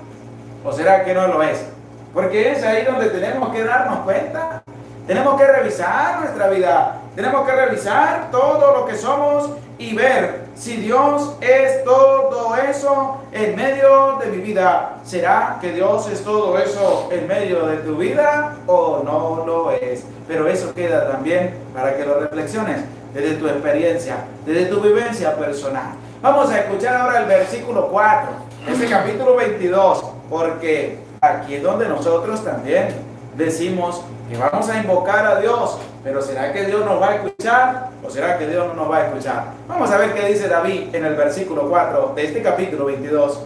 ¿O será que no lo es? Porque es ahí donde tenemos que darnos cuenta. Tenemos que revisar nuestra vida. Tenemos que revisar todo lo que somos y ver si Dios es todo eso en medio de mi vida. ¿Será que Dios es todo eso en medio de tu vida o no lo es? Pero eso queda también para que lo reflexiones desde tu experiencia, desde tu vivencia personal. Vamos a escuchar ahora el versículo 4 de este capítulo 22, porque aquí es donde nosotros también decimos que vamos a invocar a Dios, pero ¿será que Dios nos va a escuchar o será que Dios no nos va a escuchar? Vamos a ver qué dice David en el versículo 4 de este capítulo 22.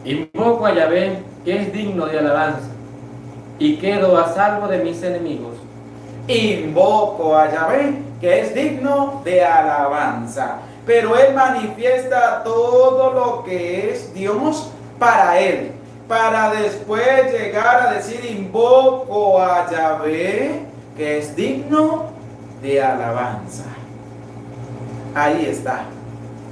Invoco a Yahvé, que es digno de alabanza, y quedo a salvo de mis enemigos. Invoco a Yahvé, que es digno de alabanza. Pero él manifiesta todo lo que es Dios para él, para después llegar a decir: invoco a Yahvé, que es digno de alabanza. Ahí está.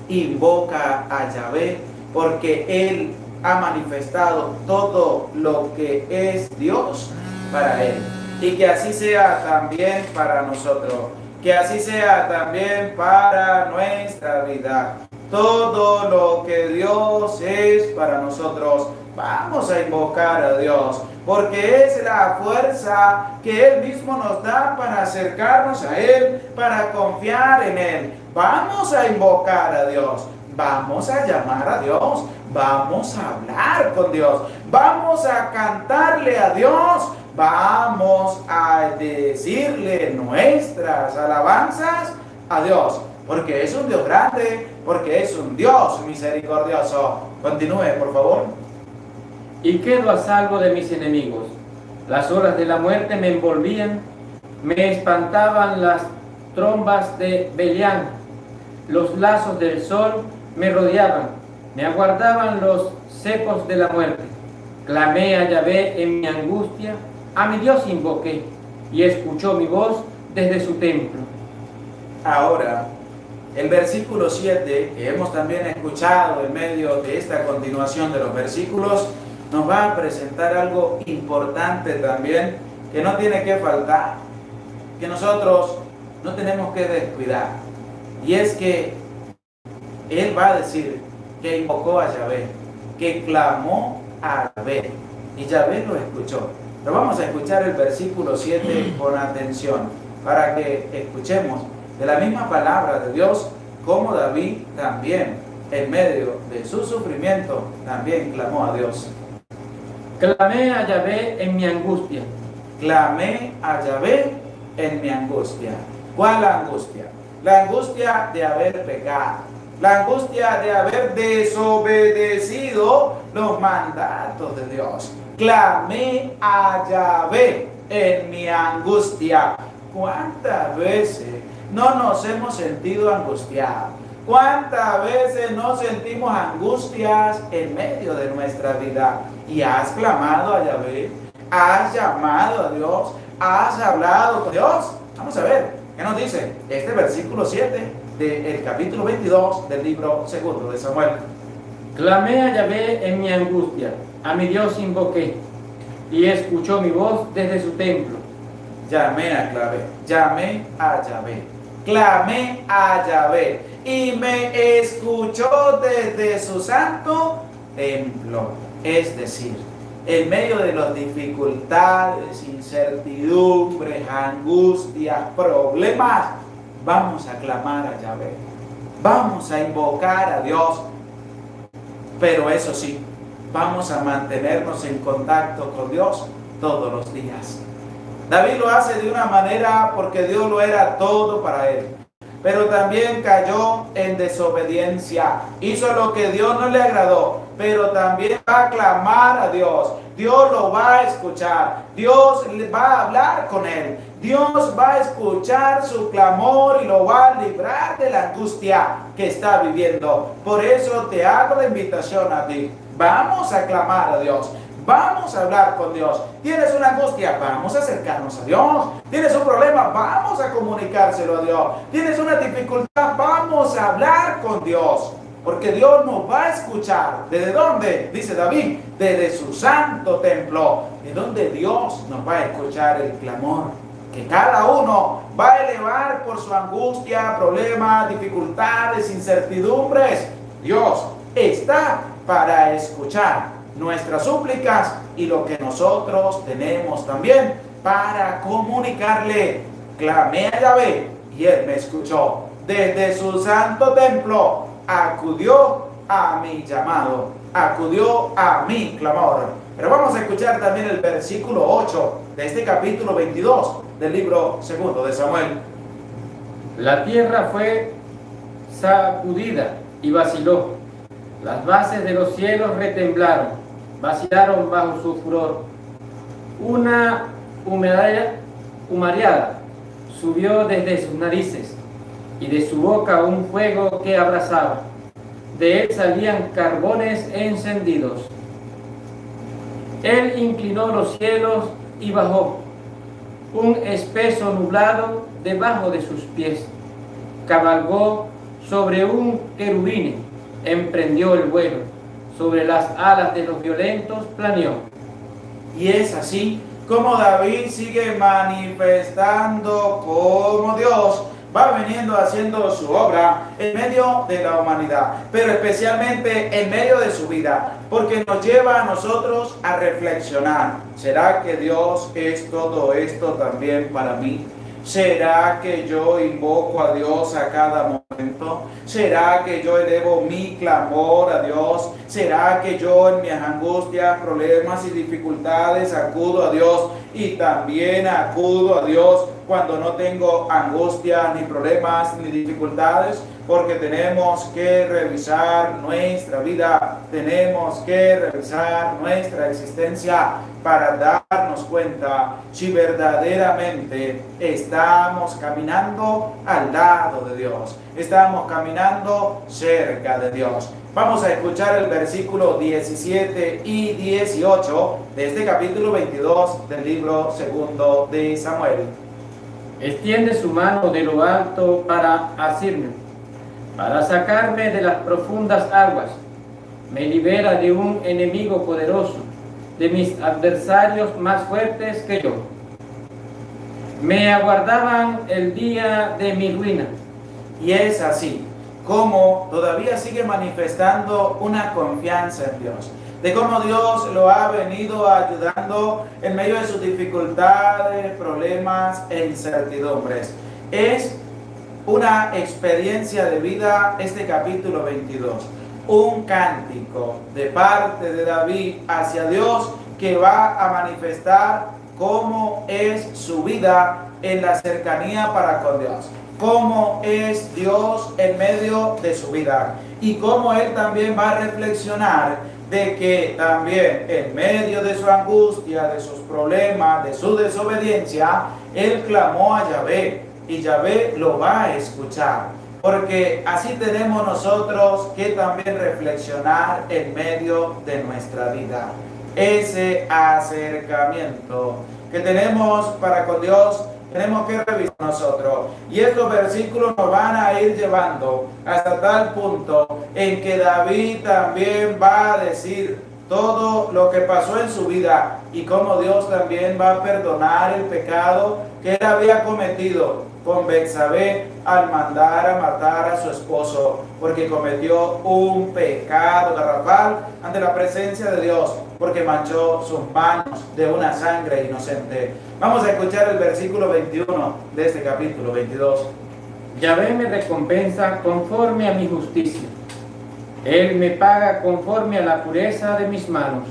Invoca a Yahvé porque él ha manifestado todo lo que es Dios para él. Y que así sea también para nosotros. Que así sea también para nuestra vida. Todo lo que Dios es para nosotros, vamos a invocar a Dios, porque es la fuerza que Él mismo nos da para acercarnos a Él, para confiar en Él. Vamos a invocar a Dios, vamos a llamar a Dios, vamos a hablar con Dios, vamos a cantarle a Dios, vamos a decirle nuestras alabanzas a Dios, porque es un Dios grande, porque es un Dios misericordioso. Continúe, por favor. Y quedo a salvo de mis enemigos. Las horas de la muerte me envolvían, me espantaban las trombas de Belián, los lazos del sol me rodeaban, me aguardaban los cepos de la muerte. Clamé a Yahvé en mi angustia, a mi Dios invoqué, y escuchó mi voz desde su templo. Ahora, el versículo 7, que hemos también escuchado en medio de esta continuación de los versículos, nos va a presentar algo importante también, que no tiene que faltar, que nosotros no tenemos que descuidar. Y es que él va a decir que invocó a Yahvé, que clamó a Yahvé, y Yahvé lo escuchó. Pero vamos a escuchar el versículo 7 con atención, para que escuchemos de la misma palabra de Dios, como David también, en medio de su sufrimiento, también clamó a Dios. Clamé a Yahvé en mi angustia. Clamé a Yahvé en mi angustia. ¿Cuál angustia? La angustia de haber pecado, la angustia de haber desobedecido los mandatos de Dios. Clamé a Yahvé en mi angustia. ¿Cuántas veces no nos hemos sentido angustiados? ¿Cuántas veces no sentimos angustias en medio de nuestra vida? ¿Y has clamado a Yahvé? ¿Has llamado a Dios? ¿Has hablado con Dios? Vamos a ver, ¿qué nos dice este versículo 7 del capítulo 22 del libro segundo de Samuel? Clamé a Yahvé en mi angustia, a mi Dios invoqué, y escuchó mi voz desde su templo. Llamé a Yahvé, clamé a Yahvé, y me escuchó desde su santo templo. Es decir, en medio de las dificultades, incertidumbres, angustias, problemas, vamos a clamar a Yahvé, vamos a invocar a Dios. Pero eso sí, vamos a mantenernos en contacto con Dios todos los días. David lo hace de una manera porque Dios lo era todo para él, pero también cayó en desobediencia, hizo lo que Dios no le agradó, pero también va a clamar a Dios. Dios lo va a escuchar, Dios va a hablar con él, Dios va a escuchar su clamor y lo va a librar de la angustia que está viviendo. Por eso te hago la invitación a ti. Vamos a clamar a Dios, vamos a hablar con Dios. ¿Tienes una angustia? Vamos a acercarnos a Dios. ¿Tienes un problema? Vamos a comunicárselo a Dios. ¿Tienes una dificultad? Vamos a hablar con Dios. Porque Dios nos va a escuchar. ¿Desde dónde? Dice David, desde su santo templo. De donde Dios nos va a escuchar el clamor que cada uno va a elevar por su angustia, problemas, dificultades, incertidumbres. Dios está para escuchar nuestras súplicas y lo que nosotros tenemos también para comunicarle. Clamé a Yahvé y Él me escuchó. Desde su santo templo acudió a mi llamado, acudió a mi clamor. Pero vamos a escuchar también el versículo 8 de este capítulo 22 del libro segundo de Samuel. La tierra fue sacudida y vaciló. Las bases de los cielos retemblaron, vacilaron bajo su furor. Una humareada subió desde sus narices, y de su boca un fuego que abrasaba. De él salían carbones encendidos. Él inclinó los cielos y bajó. Un espeso nublado debajo de sus pies. Cabalgó sobre un querubín, emprendió el vuelo. Sobre las alas de los violentos planeó. Y es así como David sigue manifestando cómo Dios va viniendo haciendo su obra en medio de la humanidad, pero especialmente en medio de su vida, porque nos lleva a nosotros a reflexionar. ¿Será que Dios es todo esto también para mí? ¿Será que yo invoco a Dios a cada momento? ¿Será que yo elevo mi clamor a Dios? ¿Será que yo en mis angustias, problemas y dificultades acudo a Dios y también acudo a Dios cuando no tengo angustias, ni problemas, ni dificultades? Porque tenemos que revisar nuestra vida, tenemos que revisar nuestra existencia para darnos cuenta si verdaderamente estamos caminando al lado de Dios, estamos caminando cerca de Dios. Vamos a escuchar el versículo 17 y 18 de este capítulo 22 del libro segundo de Samuel. Extiende su mano de lo alto para asirme, para sacarme de las profundas aguas. Me libera de un enemigo poderoso, de mis adversarios más fuertes que yo. Me aguardaban el día de mi ruina. Y es así como todavía sigue manifestando una confianza en Dios, de cómo Dios lo ha venido ayudando en medio de sus dificultades, problemas e incertidumbres. Es una experiencia de vida este capítulo 22, un cántico de parte de David hacia Dios que va a manifestar cómo es su vida en la cercanía para con Dios, cómo es Dios en medio de su vida y cómo él también va a reflexionar de que también en medio de su angustia, de sus problemas, de su desobediencia, él clamó a Yahvé y Yahvé lo va a escuchar. Porque así tenemos nosotros que también reflexionar en medio de nuestra vida. Ese acercamiento que tenemos para con Dios, tenemos que revisar nosotros. Y estos versículos nos van a ir llevando hasta tal punto en que David también va a decir todo lo que pasó en su vida y cómo Dios también va a perdonar el pecado que él había cometido con Betsabé al mandar a matar a su esposo, porque cometió un pecado garrafal ante la presencia de Dios, porque manchó sus manos de una sangre inocente. Vamos a escuchar el versículo 21 de este capítulo 22. Yahvé me recompensa conforme a mi justicia. Él me paga conforme a la pureza de mis manos.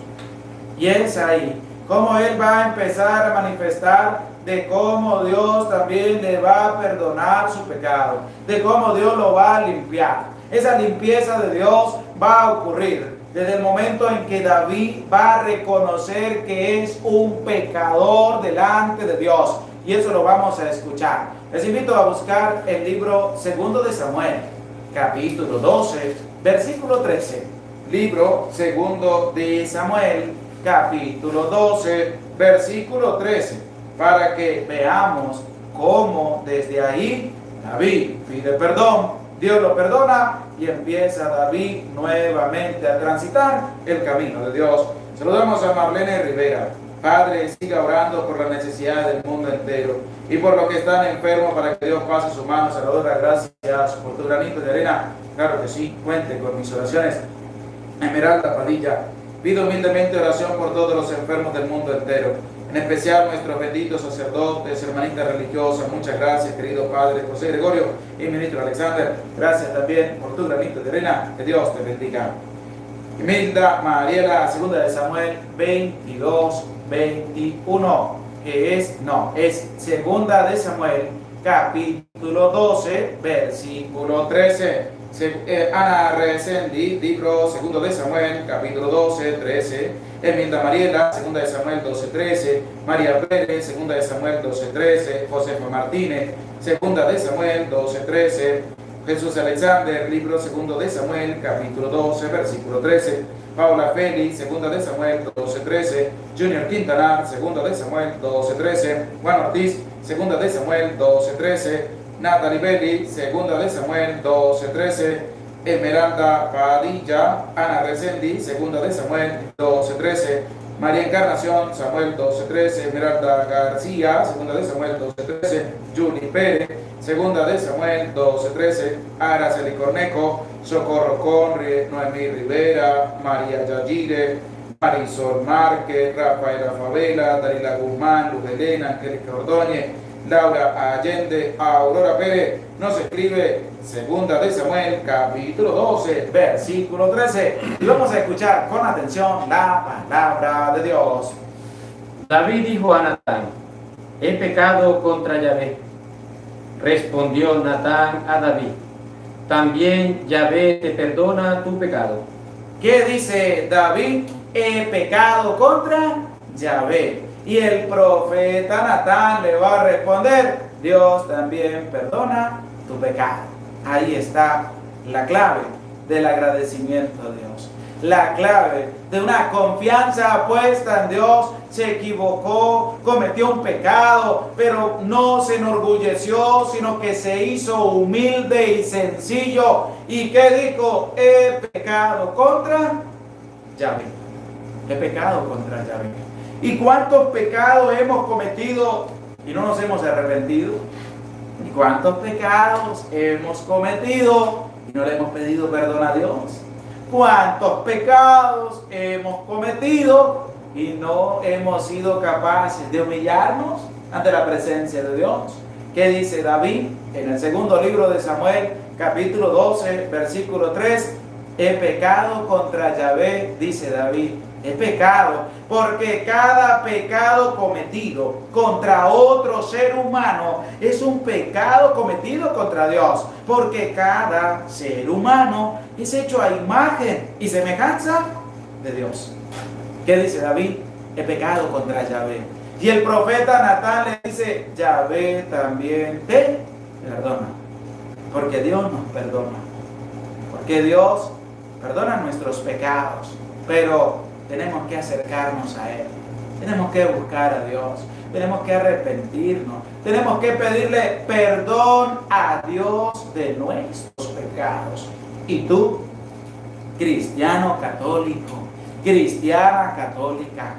Y es ahí como él va a empezar a manifestar de cómo Dios también le va a perdonar su pecado, de cómo Dios lo va a limpiar. Esa limpieza de Dios va a ocurrir desde el momento en que David va a reconocer que es un pecador delante de Dios. Y eso lo vamos a escuchar. Les invito a buscar el libro segundo de Samuel, capítulo 12, versículo 13. Libro segundo de Samuel, capítulo 12, versículo 13. Para que veamos cómo desde ahí David pide perdón, Dios lo perdona y empieza David nuevamente a transitar el camino de Dios. Saludamos a Marlene Rivera. Padre, siga orando por las necesidades del mundo entero y por los que están enfermos para que Dios pase su mano. Salvadora, gracias por tu granito de arena. Claro que sí, cuente con mis oraciones. Esmeralda Padilla, pido humildemente oración por todos los enfermos del mundo entero, en especial nuestros benditos sacerdotes, hermanitas religiosas. Muchas gracias, querido Padre José Gregorio y ministro Alexander. Gracias también por tu granito de arena. Que Dios te bendiga. Imelda Mariela, segunda de Samuel 22, 21, es segunda de Samuel capítulo 12, versículo 13. Ana Resendi, libro segundo de Samuel, capítulo 12, 13. Enmienda Mariela, segunda de Samuel 12, 13. María Pérez, segunda de Samuel 12, 13. Josefa Martínez, segunda de Samuel 12, 13. Jesús Alexander, libro segundo de Samuel, capítulo 12, versículo 13. Paula Félix, segunda de Samuel 12, 13. Junior Quintanar, segunda de Samuel 12, 13. Juan Ortiz, segunda de Samuel 12, 13. Natalie Belli, segunda de Samuel 12, 13. Esmeralda Padilla, Ana Resendi, segunda de Samuel 12, 13. María Encarnación, Samuel 12, 13. Esmeralda García, segunda de Samuel 12, 13. Julie Pérez, segunda de Samuel 12, 13. Araceli Cornejo, Socorro Conri, Noemí Rivera, María Yagire, Marisol Márquez, Rafaela Favela, Dalila Guzmán, Luz Elena, Angélica Ordóñez, Laura Allende, Aurora Pérez. Nos escribe segunda de Samuel, capítulo 12, versículo 13. Y vamos a escuchar con atención la palabra de Dios. David dijo a Natán: he pecado contra Yahvé. Respondió Natán a David: también Yahvé te perdona tu pecado. ¿Qué dice David? He pecado contra Yahvé. Y el profeta Natán le va a responder: Dios también perdona tu pecado. Ahí está la clave del agradecimiento a Dios. La clave de una confianza puesta en Dios. Se equivocó, cometió un pecado, pero no se enorgulleció, sino que se hizo humilde y sencillo. ¿Y qué dijo? He pecado contra Yahvé. He pecado contra Yahvé. ¿Y cuántos pecados hemos cometido y no nos hemos arrepentido? ¿Y cuántos pecados hemos cometido y no le hemos pedido perdón a Dios? ¿Cuántos pecados hemos cometido y no hemos sido capaces de humillarnos ante la presencia de Dios? ¿Qué dice David en el segundo libro de Samuel, capítulo 12, versículo 3? He pecado contra Yahvé, dice David. He pecado porque cada pecado cometido contra otro ser humano es un pecado cometido contra Dios, porque cada ser humano es hecho a imagen y semejanza de Dios. ¿Qué dice David? He pecado contra Yahvé. Y el profeta Natán le dice: Yahvé también te perdona, porque Dios nos perdona, porque Dios perdona nuestros pecados, pero tenemos que acercarnos a Él, tenemos que buscar a Dios, tenemos que arrepentirnos, tenemos que pedirle perdón a Dios de nuestros pecados. Y tú, cristiano católico, cristiana católica,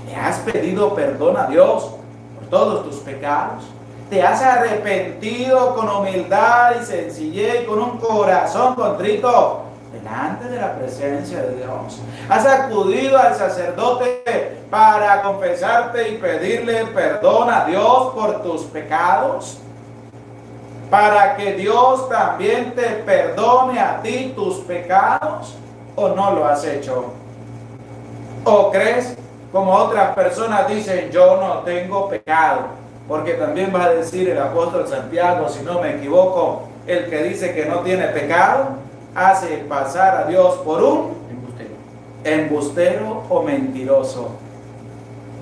¿le has pedido perdón a Dios por todos tus pecados? ¿Te has arrepentido con humildad y sencillez y con un corazón contrito delante de la presencia de Dios? ¿Has acudido al sacerdote para confesarte y pedirle perdón a Dios por tus pecados? Para que Dios también te perdone a ti tus pecados, ¿o no lo has hecho? ¿O crees, como otras personas dicen, yo no tengo pecado? Porque también va a decir el apóstol Santiago, si no me equivoco, el que dice que no tiene pecado hace pasar a Dios por un embustero o mentiroso.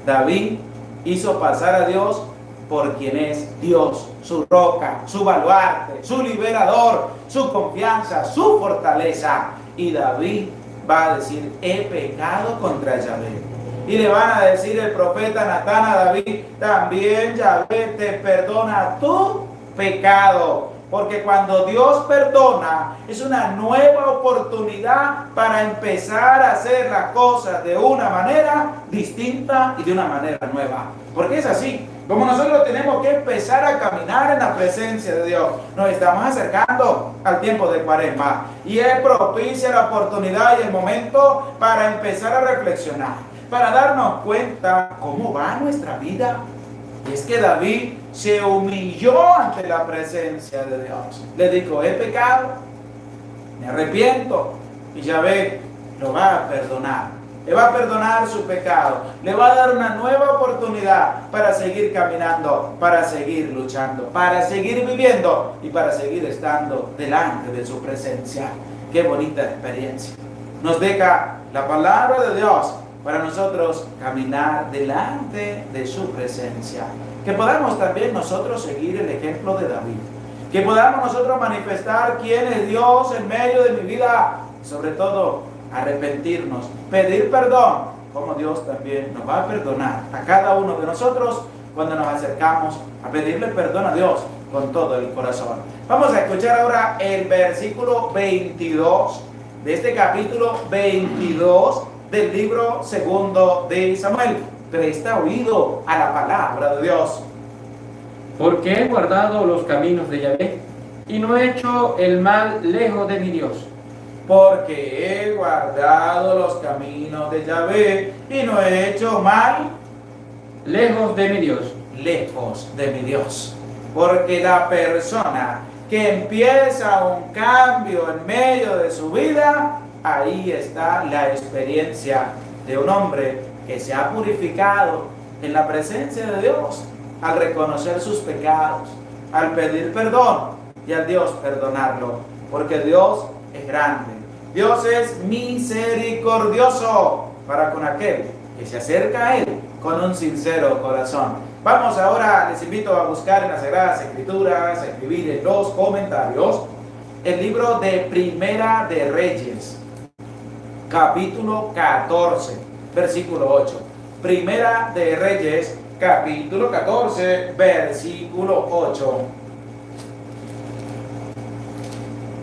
David hizo pasar a Dios por quien es Dios, su roca, su baluarte, su liberador, su confianza, su fortaleza. Y David va a decir: he pecado contra Yahvé. Y le van a decir el profeta Natán a David: también Yahvé te perdona tu pecado. Porque cuando Dios perdona, es una nueva oportunidad para empezar a hacer las cosas de una manera distinta y de una manera nueva. Porque es así, como nosotros tenemos que empezar a caminar en la presencia de Dios. Nos estamos acercando al tiempo de Cuaresma y es propicia la oportunidad y el momento para empezar a reflexionar, para darnos cuenta cómo va nuestra vida. Y es que David se humilló ante la presencia de Dios. Le dijo: he pecado, me arrepiento, y Yahvé lo va a perdonar. le va a perdonar su pecado, le va a dar una nueva oportunidad para seguir caminando, para seguir luchando, para seguir viviendo y para seguir estando delante de su presencia. Qué bonita experiencia nos deja la palabra de Dios para nosotros caminar delante de su presencia. Que podamos también nosotros seguir el ejemplo de David. Que podamos nosotros manifestar quién es Dios en medio de mi vida. Y sobre todo, arrepentirnos, pedir perdón, como Dios también nos va a perdonar a cada uno de nosotros cuando nos acercamos a pedirle perdón a Dios con todo el corazón. Vamos a escuchar ahora el versículo 22 de este capítulo 22 del libro segundo de Samuel. Presta oído a la palabra de Dios. Porque he guardado los caminos de Yahvé y no he hecho el mal lejos de mi Dios. Porque he guardado los caminos de Yahvé y no he hecho mal lejos de mi Dios. Lejos de mi Dios. Porque la persona que empieza un cambio en medio de su vida, ahí está la experiencia de un hombre que se ha purificado en la presencia de Dios, al reconocer sus pecados, al pedir perdón y al Dios perdonarlo, porque Dios es grande, Dios es misericordioso para con aquel que se acerca a Él con un sincero corazón. Vamos ahora, les invito a buscar en las Sagradas Escrituras, a escribir en los comentarios el libro de Primera de Reyes, capítulo 14, versículo 8. Primera de Reyes, capítulo 14, versículo 8.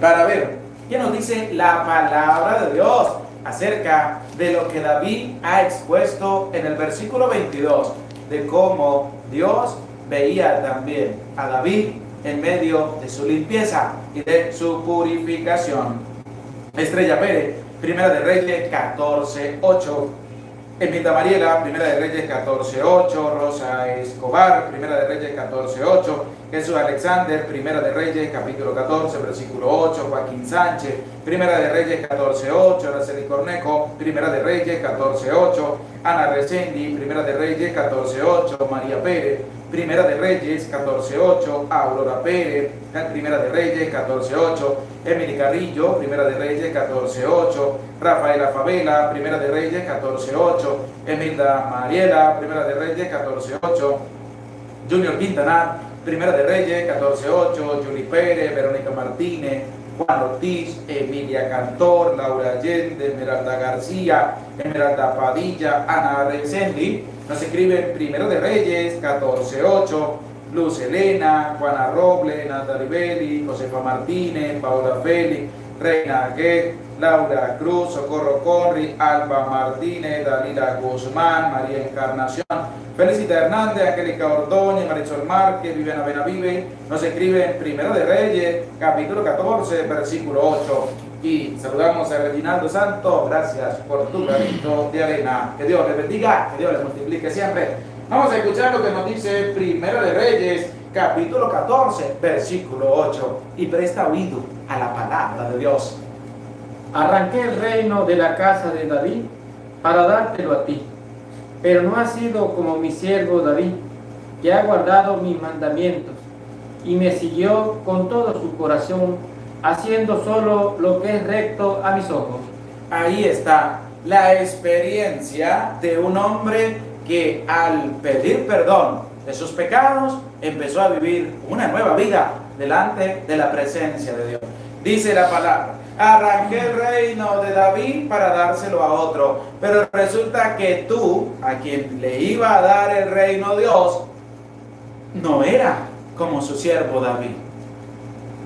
Para ver qué nos dice la palabra de Dios acerca de lo que David ha expuesto en el versículo 22, de cómo Dios veía también a David en medio de su limpieza y de su purificación. Estrella Pérez, Primera de Reyes 14:8. Emita Mariela, Primera de Reyes 14:8. Rosa Escobar, Primera de Reyes 14:8. Jesús Alexander, Primera de Reyes capítulo 14, versículo 8. Joaquín Sánchez, Primera de Reyes 14:8. Araceli Cornejo, Primera de Reyes 14:8. Ana Resendi, Primera de Reyes 14:8. María Pérez, Primera de Reyes 14:8. Aurora Pérez, Primera de Reyes 14:8. Emily Carrillo, Primera de Reyes 14:8. Rafaela Favela, Primera de Reyes 14:8. Emilda Mariela, Primera de Reyes 14:8. Junior Quintana, Primera de Reyes 14:8. Julie Pérez, Verónica Martínez, Juan Ortiz, Emilia Cantor, Laura Allende, Esmeralda García, Esmeralda Padilla, Ana Resendi. Nos escriben Primero de Reyes 14:8. Luz Elena, Juana Robles, Natalie Belli, Josefa Martínez, Paula Félix, Reina Guet, Laura Cruz, Socorro Conri, Alba Martínez, Dalila Guzmán, María Encarnación, Felicita Hernández, Angélica Ordóñez, Marisol Márquez, Viviana Benavive. Nos escriben Primero de Reyes, capítulo 14, versículo 8. Y saludamos a Reginaldo Santos, gracias por tu granito de arena. Que Dios les bendiga, que Dios les multiplique siempre. Vamos a escuchar lo que nos dice Primero de Reyes, capítulo 14, versículo 8. Y presta oído a la palabra de Dios. Arranqué el reino de la casa de David para dártelo a ti, pero no ha sido como mi siervo David, que ha guardado mis mandamientos y me siguió con todo su corazón, haciendo solo lo que es recto a mis ojos. Ahí está la experiencia de un hombre que al pedir perdón de sus pecados empezó a vivir una nueva vida delante de la presencia de Dios. Dice la palabra: arranqué el reino de David para dárselo a otro, pero resulta que tú, a quien le iba a dar el reino Dios, no era como su siervo David.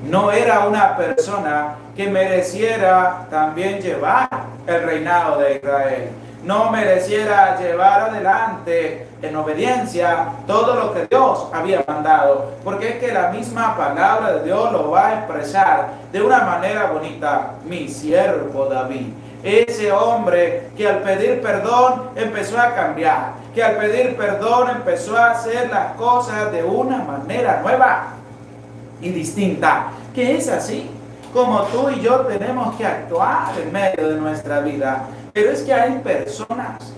No era una persona que mereciera también llevar el reinado de Israel. No mereciera llevar adelante en obediencia todo lo que Dios había mandado, porque es que la misma palabra de Dios lo va a expresar de una manera bonita. Mi siervo David, ese hombre que al pedir perdón empezó a cambiar, que al pedir perdón empezó a hacer las cosas de una manera nueva y distinta, que es así como tú y yo tenemos que actuar en medio de nuestra vida. Pero es que hay personas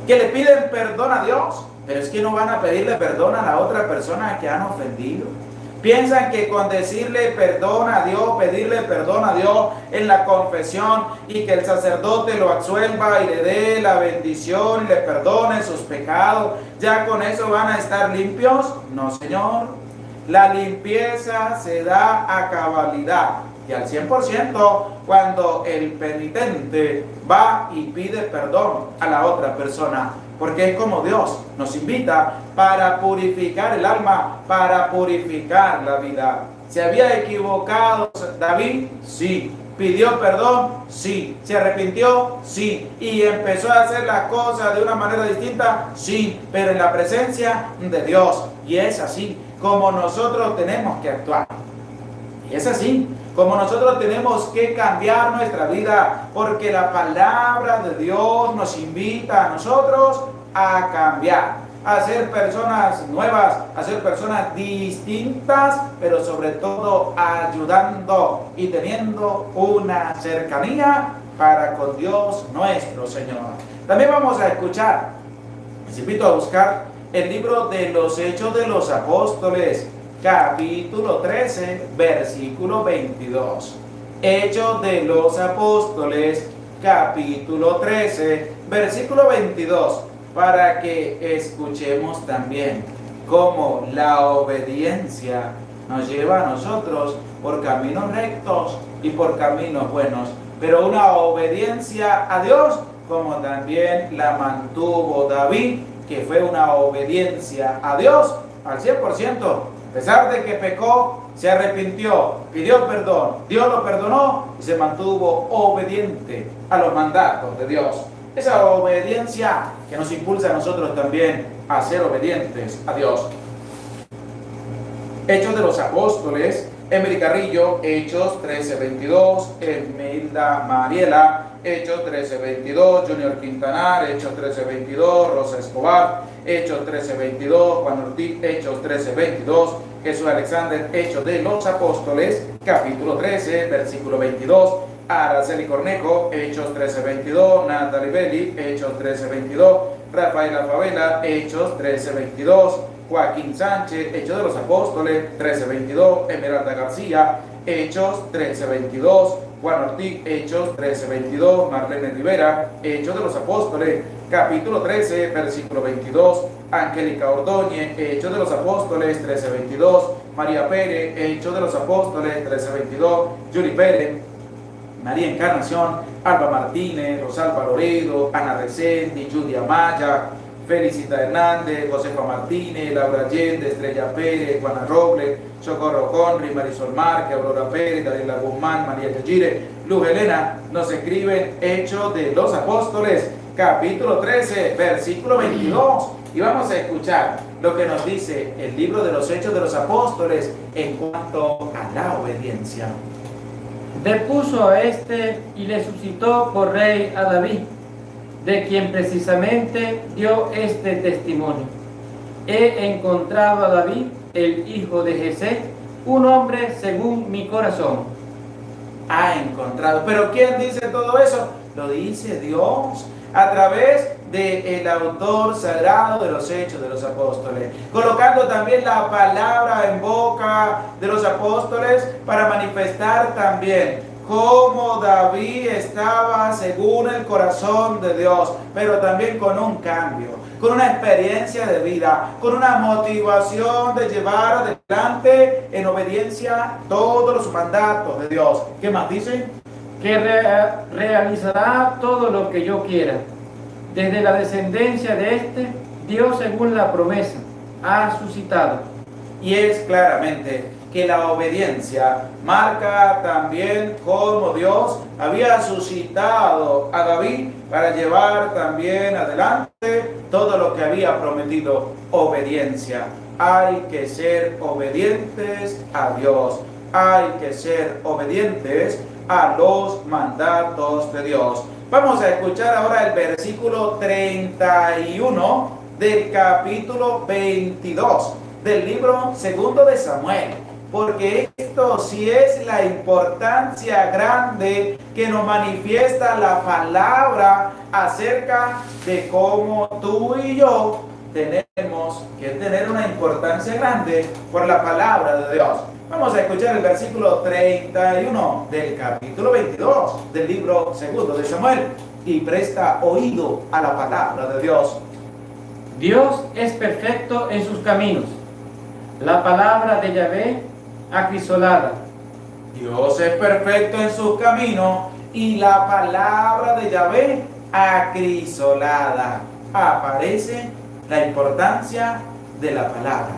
que le piden perdón a Dios, pero es que no van a pedirle perdón a la otra persona que han ofendido. Piensan que con decirle perdón a Dios, pedirle perdón a Dios en la confesión y que el sacerdote lo absuelva y le dé la bendición y le perdone sus pecados, ya con eso van a estar limpios. No, Señor. La limpieza se da a cabalidad y al 100% cuando el penitente va y pide perdón a la otra persona. Porque es como Dios nos invita para purificar el alma, para purificar la vida. ¿Se había equivocado David? Sí. ¿Pidió perdón? Sí. ¿Se arrepintió? Sí. ¿Y empezó a hacer las cosas de una manera distinta? Sí. Pero en la presencia de Dios. Y es así como nosotros tenemos que actuar. Y es así como nosotros tenemos que cambiar nuestra vida, porque la palabra de Dios nos invita a nosotros a cambiar, a ser personas nuevas, a ser personas distintas, pero sobre todo ayudando y teniendo una cercanía para con Dios nuestro Señor. También vamos a escuchar, les invito a buscar el libro de los Hechos de los Apóstoles, capítulo 13, versículo 22. Hechos de los Apóstoles, capítulo 13, versículo 22, para que escuchemos también cómo la obediencia nos lleva a nosotros por caminos rectos y por caminos buenos, pero una obediencia a Dios como también la mantuvo David, que fue una obediencia a Dios al 100%. A pesar de que pecó, se arrepintió, pidió perdón, Dios lo perdonó y se mantuvo obediente a los mandatos de Dios. Esa obediencia que nos impulsa a nosotros también a ser obedientes a Dios. Hechos de los Apóstoles, Emily Carrillo, Hechos 13:22, Emilda Mariela, Hechos 13:22, Junior Quintanar, Hechos 13:22, Rosa Escobar, Hechos 13:22, Juan Ortiz, Hechos 13:22, Jesús Alexander, Hechos de los Apóstoles, capítulo 13, versículo 22, Araceli Cornejo, Hechos 13:22, Natalie Belli, Hechos 13:22, Rafaela Favela, Hechos 13:22, Joaquín Sánchez, Hechos de los Apóstoles, 13:22, Esmeralda García, Hechos 13:22, Juan Ortiz, Hechos 13:22, Marlene Rivera, Hechos de los Apóstoles, capítulo 13, versículo 22, Angélica Ordóñez, Hechos de los Apóstoles, 13:22, María Pérez, Hechos de los Apóstoles, 13:22, Yuri Pérez, María Encarnación, Alba Martínez, Rosalba Loredo, Ana Recenti, Judy Amaya, Felicita Hernández, Josefa Martínez, Laura Allende, Estrella Pérez, Juana Robles, Socorro Conri, Marisol Márquez, Aurora Pérez, Daniela Guzmán, María Yajire, Luz Helena, nos escriben Hechos de los Apóstoles, capítulo 13, versículo 22. Y vamos a escuchar lo que nos dice el libro de los Hechos de los Apóstoles en cuanto a la obediencia. Depuso a este y le suscitó por rey a David, de quien precisamente dio este testimonio. He encontrado a David, el hijo de Jesé, un hombre según mi corazón. Ha encontrado. ¿Pero quién dice todo eso? Lo dice Dios a través del autor sagrado de los Hechos de los Apóstoles, colocando también la palabra en boca de los apóstoles para manifestar también cómo David estaba según el corazón de Dios, pero también con un cambio, con una experiencia de vida, con una motivación de llevar adelante en obediencia todos los mandatos de Dios. ¿Qué más dice? Que realizará todo lo que yo quiera. Desde la descendencia de este, Dios, según la promesa, ha suscitado. Y es claramente que la obediencia marca también cómo Dios había suscitado a David para llevar también adelante todo lo que había prometido. Obediencia. Hay que ser obedientes a Dios. Hay que ser obedientes a los mandatos de Dios. Vamos a escuchar ahora el versículo 31 del capítulo 22 del libro segundo de Samuel. porque esto sí es la importancia grande que nos manifiesta la palabra acerca de cómo tú y yo tenemos que tener una importancia grande por la palabra de Dios. Vamos a escuchar el versículo 31 del capítulo 22 del libro segundo de Samuel y presta oído a la palabra de Dios. Dios es perfecto en sus caminos. La palabra de Yahvé acrisolada. Dios es perfecto en sus caminos y la palabra de Yahvé acrisolada. Aparece la importancia de la palabra.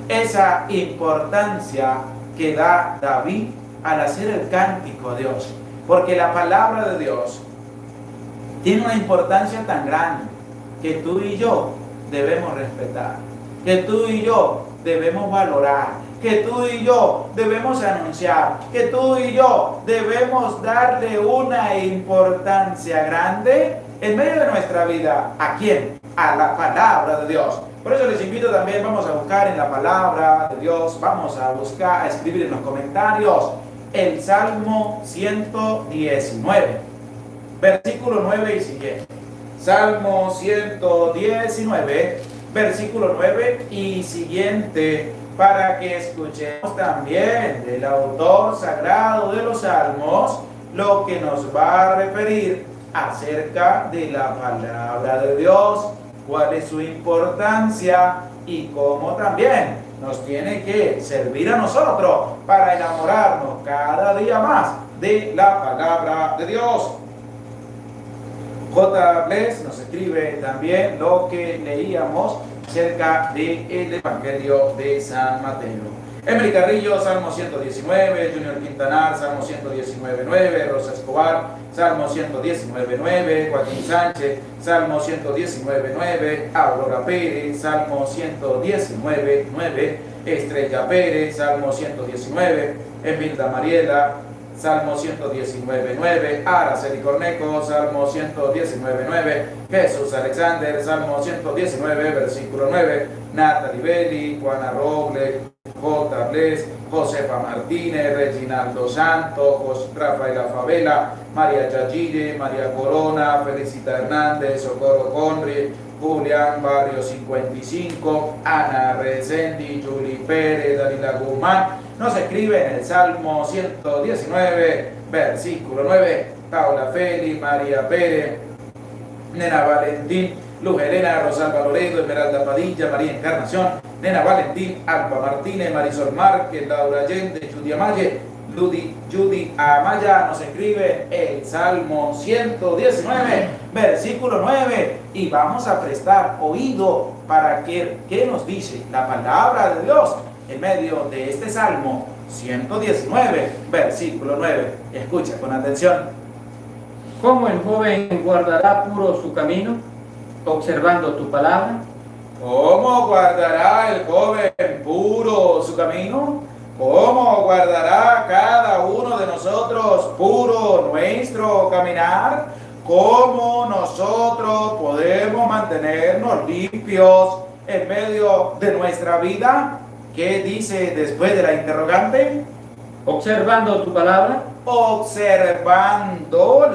Esa importancia que da David al hacer el cántico a Dios. Porque la palabra de Dios tiene una importancia tan grande que tú y yo debemos respetar, que tú y yo debemos valorar, que tú y yo debemos anunciar, que tú y yo debemos darle una importancia grande en medio de nuestra vida. ¿A quién? A la palabra de Dios. Por eso les invito también, vamos a buscar en la palabra de Dios, vamos a buscar, a escribir en los comentarios el Salmo 119, versículo 9 y siguiente. Salmo 119, versículo 9 y siguiente, para que escuchemos también del autor sagrado de los salmos lo que nos va a referir acerca de la palabra de Dios, cuál es su importancia y cómo también nos tiene que servir a nosotros para enamorarnos cada día más de la palabra de Dios. J. Bless nos escribe también lo que leíamos acerca del Evangelio de San Mateo. Emily Carrillo, Salmo 119, Junior Quintanar, Salmo 119.9, Rosa Escobar, Salmo 119.9, Joaquín Sánchez, Salmo 119.9, Aurora Pérez, Salmo 119.9, Estrella Pérez, Salmo 119, Emilda Mariela, Salmo 119.9, Araceli Corneco, Salmo 119.9, Jesús Alexander, Salmo 119, versículo 9, Natalie Belli, Juana Roble, J. Bless, Josefa Martínez, Reginaldo Santos, Rafaela Favela, María Yayire, María Corona, Felicita Hernández, Socorro Conri, Julián Barrio 55, Ana Rezendi, Julie Pérez, Dalila Guzmán. Nos escribe en el Salmo 119, versículo 9, Paula Feli, María Pérez, Nena Valentín, Luz Helena, Rosalba Loredo, Esmeralda Padilla, María Encarnación, Nena Valentín, Alba Martínez, Marisol Márquez, Laura Allende, Judy Amaya, Judy Amaya nos escribe el Salmo 119, versículo 9, y vamos a prestar oído para que ¿qué nos dice la palabra de Dios en medio de este Salmo 119, versículo 9? Escucha con atención. ¿Cómo el joven guardará puro su camino, observando tu palabra? ¿Cómo guardará el joven puro su camino? ¿Cómo guardará cada uno de nosotros puro nuestro caminar? ¿Cómo nosotros podemos mantenernos limpios en medio de nuestra vida? ¿Qué dice después de la interrogante? Observando tu palabra. Observando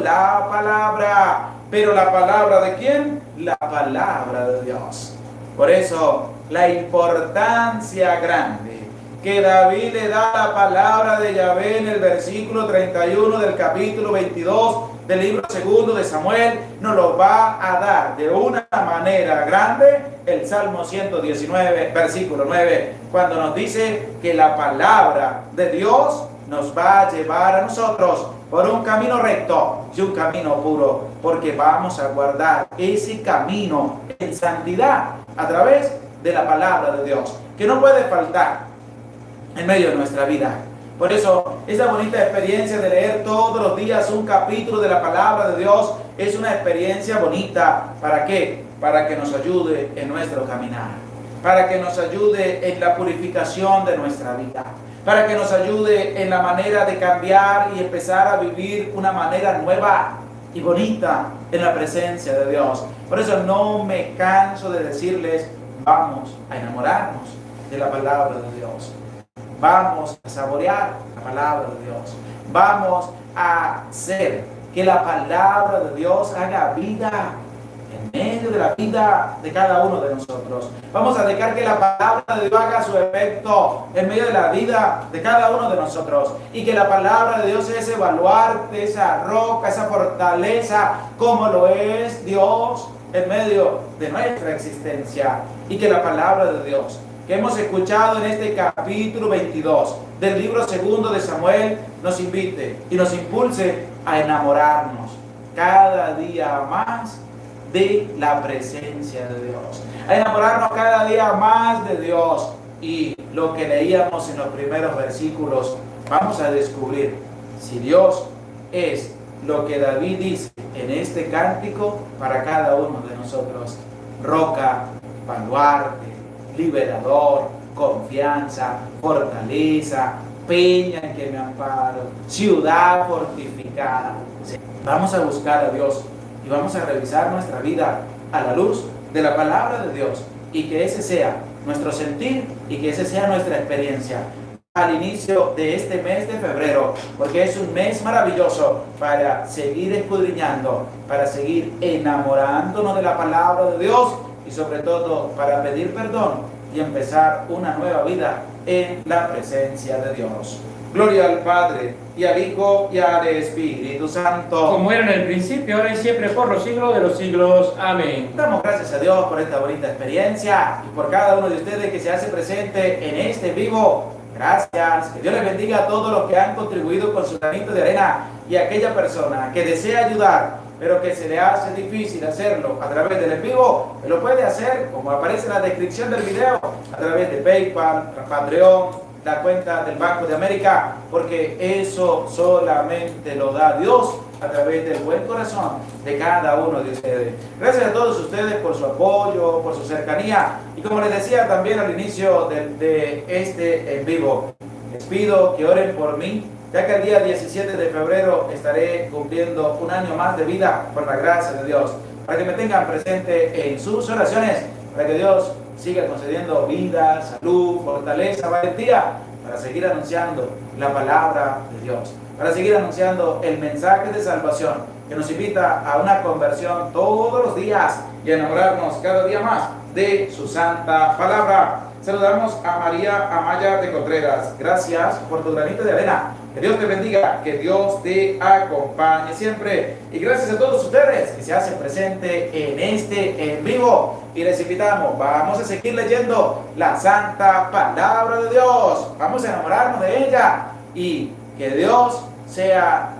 la palabra. ¿Pero la palabra de quién? La palabra de Dios. Por eso, la importancia grande que David le da a la palabra de Yahvé en el versículo 31 del capítulo 22 del libro segundo de Samuel, nos lo va a dar de una manera grande el Salmo 119, versículo 9, cuando nos dice que la palabra de Dios nos va a llevar a nosotros por un camino recto y un camino puro, porque vamos a guardar ese camino en santidad a través de la palabra de Dios, que no puede faltar en medio de nuestra vida. Por eso, esa bonita experiencia de leer todos los días un capítulo de la palabra de Dios es una experiencia bonita. ¿Para qué? Para que nos ayude en nuestro caminar, para que nos ayude en la purificación de nuestra vida, para que nos ayude en la manera de cambiar y empezar a vivir una manera nueva y bonita en la presencia de Dios. Por eso no me canso de decirles, vamos a enamorarnos de la palabra de Dios. vamos a saborear la palabra de Dios. Vamos a hacer que la palabra de Dios haga vida en medio de la vida de cada uno de nosotros. Vamos a dejar que la palabra de Dios haga su efecto en medio de la vida de cada uno de nosotros. Y que la palabra de Dios es ese baluarte, esa roca, esa fortaleza, como lo es Dios en medio de nuestra existencia. Y que la palabra de Dios que hemos escuchado en este capítulo 22 del libro segundo de Samuel nos invite y nos impulse a enamorarnos cada día más de la presencia de Dios, a enamorarnos cada día más de Dios. Y lo que leíamos en los primeros versículos, vamos a descubrir si Dios es lo que David dice en este cántico para cada uno de nosotros: roca, baluarte, liberador, confianza, fortaleza, peña en que me amparo, ciudad fortificada. Vamos a buscar a Dios y vamos a revisar nuestra vida a la luz de la palabra de Dios, y que ese sea nuestro sentir y que ese sea nuestra experiencia al inicio de este mes de febrero, porque es un mes maravilloso para seguir escudriñando, para seguir enamorándonos de la palabra de Dios y sobre todo para pedir perdón y empezar una nueva vida en la presencia de Dios. Gloria al Padre, y al Hijo, y al Espíritu Santo. Como era en el principio, ahora y siempre, por los siglos de los siglos. Amén. Damos gracias a Dios por esta bonita experiencia y por cada uno de ustedes que se hace presente en este vivo. Gracias. Que Dios les bendiga a todos los que han contribuido con su granito de arena, y a aquella persona que desea ayudar, pero que se le hace difícil hacerlo a través del en vivo, que lo puede hacer, como aparece en la descripción del video, a través de PayPal, Patreon, la cuenta del Banco de América, porque eso solamente lo da Dios a través del buen corazón de cada uno de ustedes. Gracias a todos ustedes por su apoyo, por su cercanía, y como les decía también al inicio de este en vivo, les pido que oren por mí, ya que el día 17 de febrero estaré cumpliendo un año más de vida por la gracia de Dios, para que me tengan presente en sus oraciones, para que Dios siga concediendo vida, salud, fortaleza, valentía, para seguir anunciando la palabra de Dios, para seguir anunciando el mensaje de salvación que nos invita a una conversión todos los días y a enamorarnos cada día más de su santa palabra. Saludamos a María Amaya de Contreras. Gracias por tu granito de arena. Que Dios te bendiga, que Dios te acompañe siempre. Y gracias a todos ustedes que se hacen presente en este en vivo. Y les invitamos, vamos a seguir leyendo la santa palabra de Dios. Vamos a enamorarnos de ella. Y que Dios sea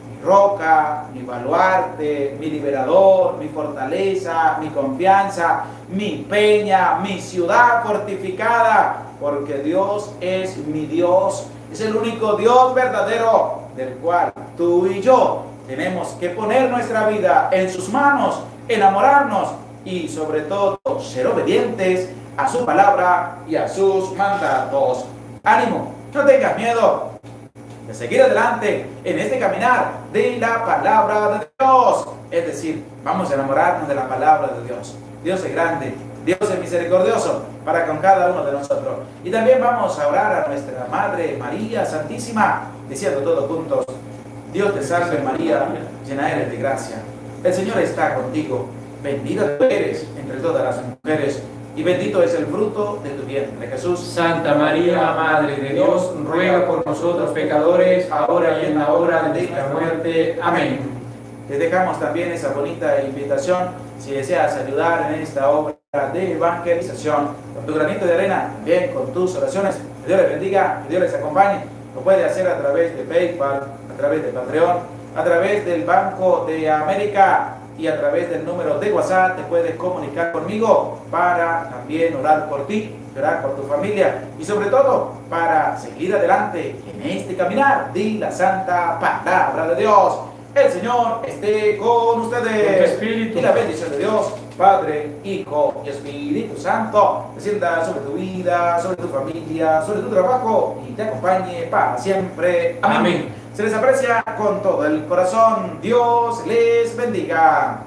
mi roca, mi baluarte, mi liberador, mi fortaleza, mi confianza, mi peña, mi ciudad fortificada, porque Dios es mi Dios, es el único Dios verdadero, del cual tú y yo tenemos que poner nuestra vida en sus manos, enamorarnos y sobre todo ser obedientes a su palabra y a sus mandatos. Ánimo, no tengas miedo de seguir adelante en este caminar de la palabra de Dios. Es decir, vamos a enamorarnos de la palabra de Dios. Dios es grande, Dios es misericordioso para con cada uno de nosotros. Y también vamos a orar a nuestra Madre María Santísima, diciendo todos juntos: Dios te salve María, llena eres de gracia. El Señor está contigo, bendita tú eres entre todas las mujeres, y bendito es el fruto de tu vientre, Jesús. Santa María, Madre de Dios, ruega por nosotros pecadores, ahora y en la hora de nuestra muerte. Amén. Les dejamos también esa bonita invitación, si deseas ayudar en esta obra de evangelización, con tu granito de arena, bien con tus oraciones. Que Dios les bendiga, que Dios les acompañe. Lo puede hacer a través de PayPal, a través de Patreon, a través del Banco de América, y a través del número de WhatsApp te puedes comunicar conmigo para también orar por ti, orar por tu familia y sobre todo para seguir adelante en este caminar de la santa palabra de Dios. El Señor esté con ustedes y la bendición de Dios, Padre, Hijo y Espíritu Santo, descienda sobre tu vida, sobre tu familia, sobre tu trabajo y te acompañe para siempre. Amén. Se les aprecia con todo el corazón. Dios les bendiga.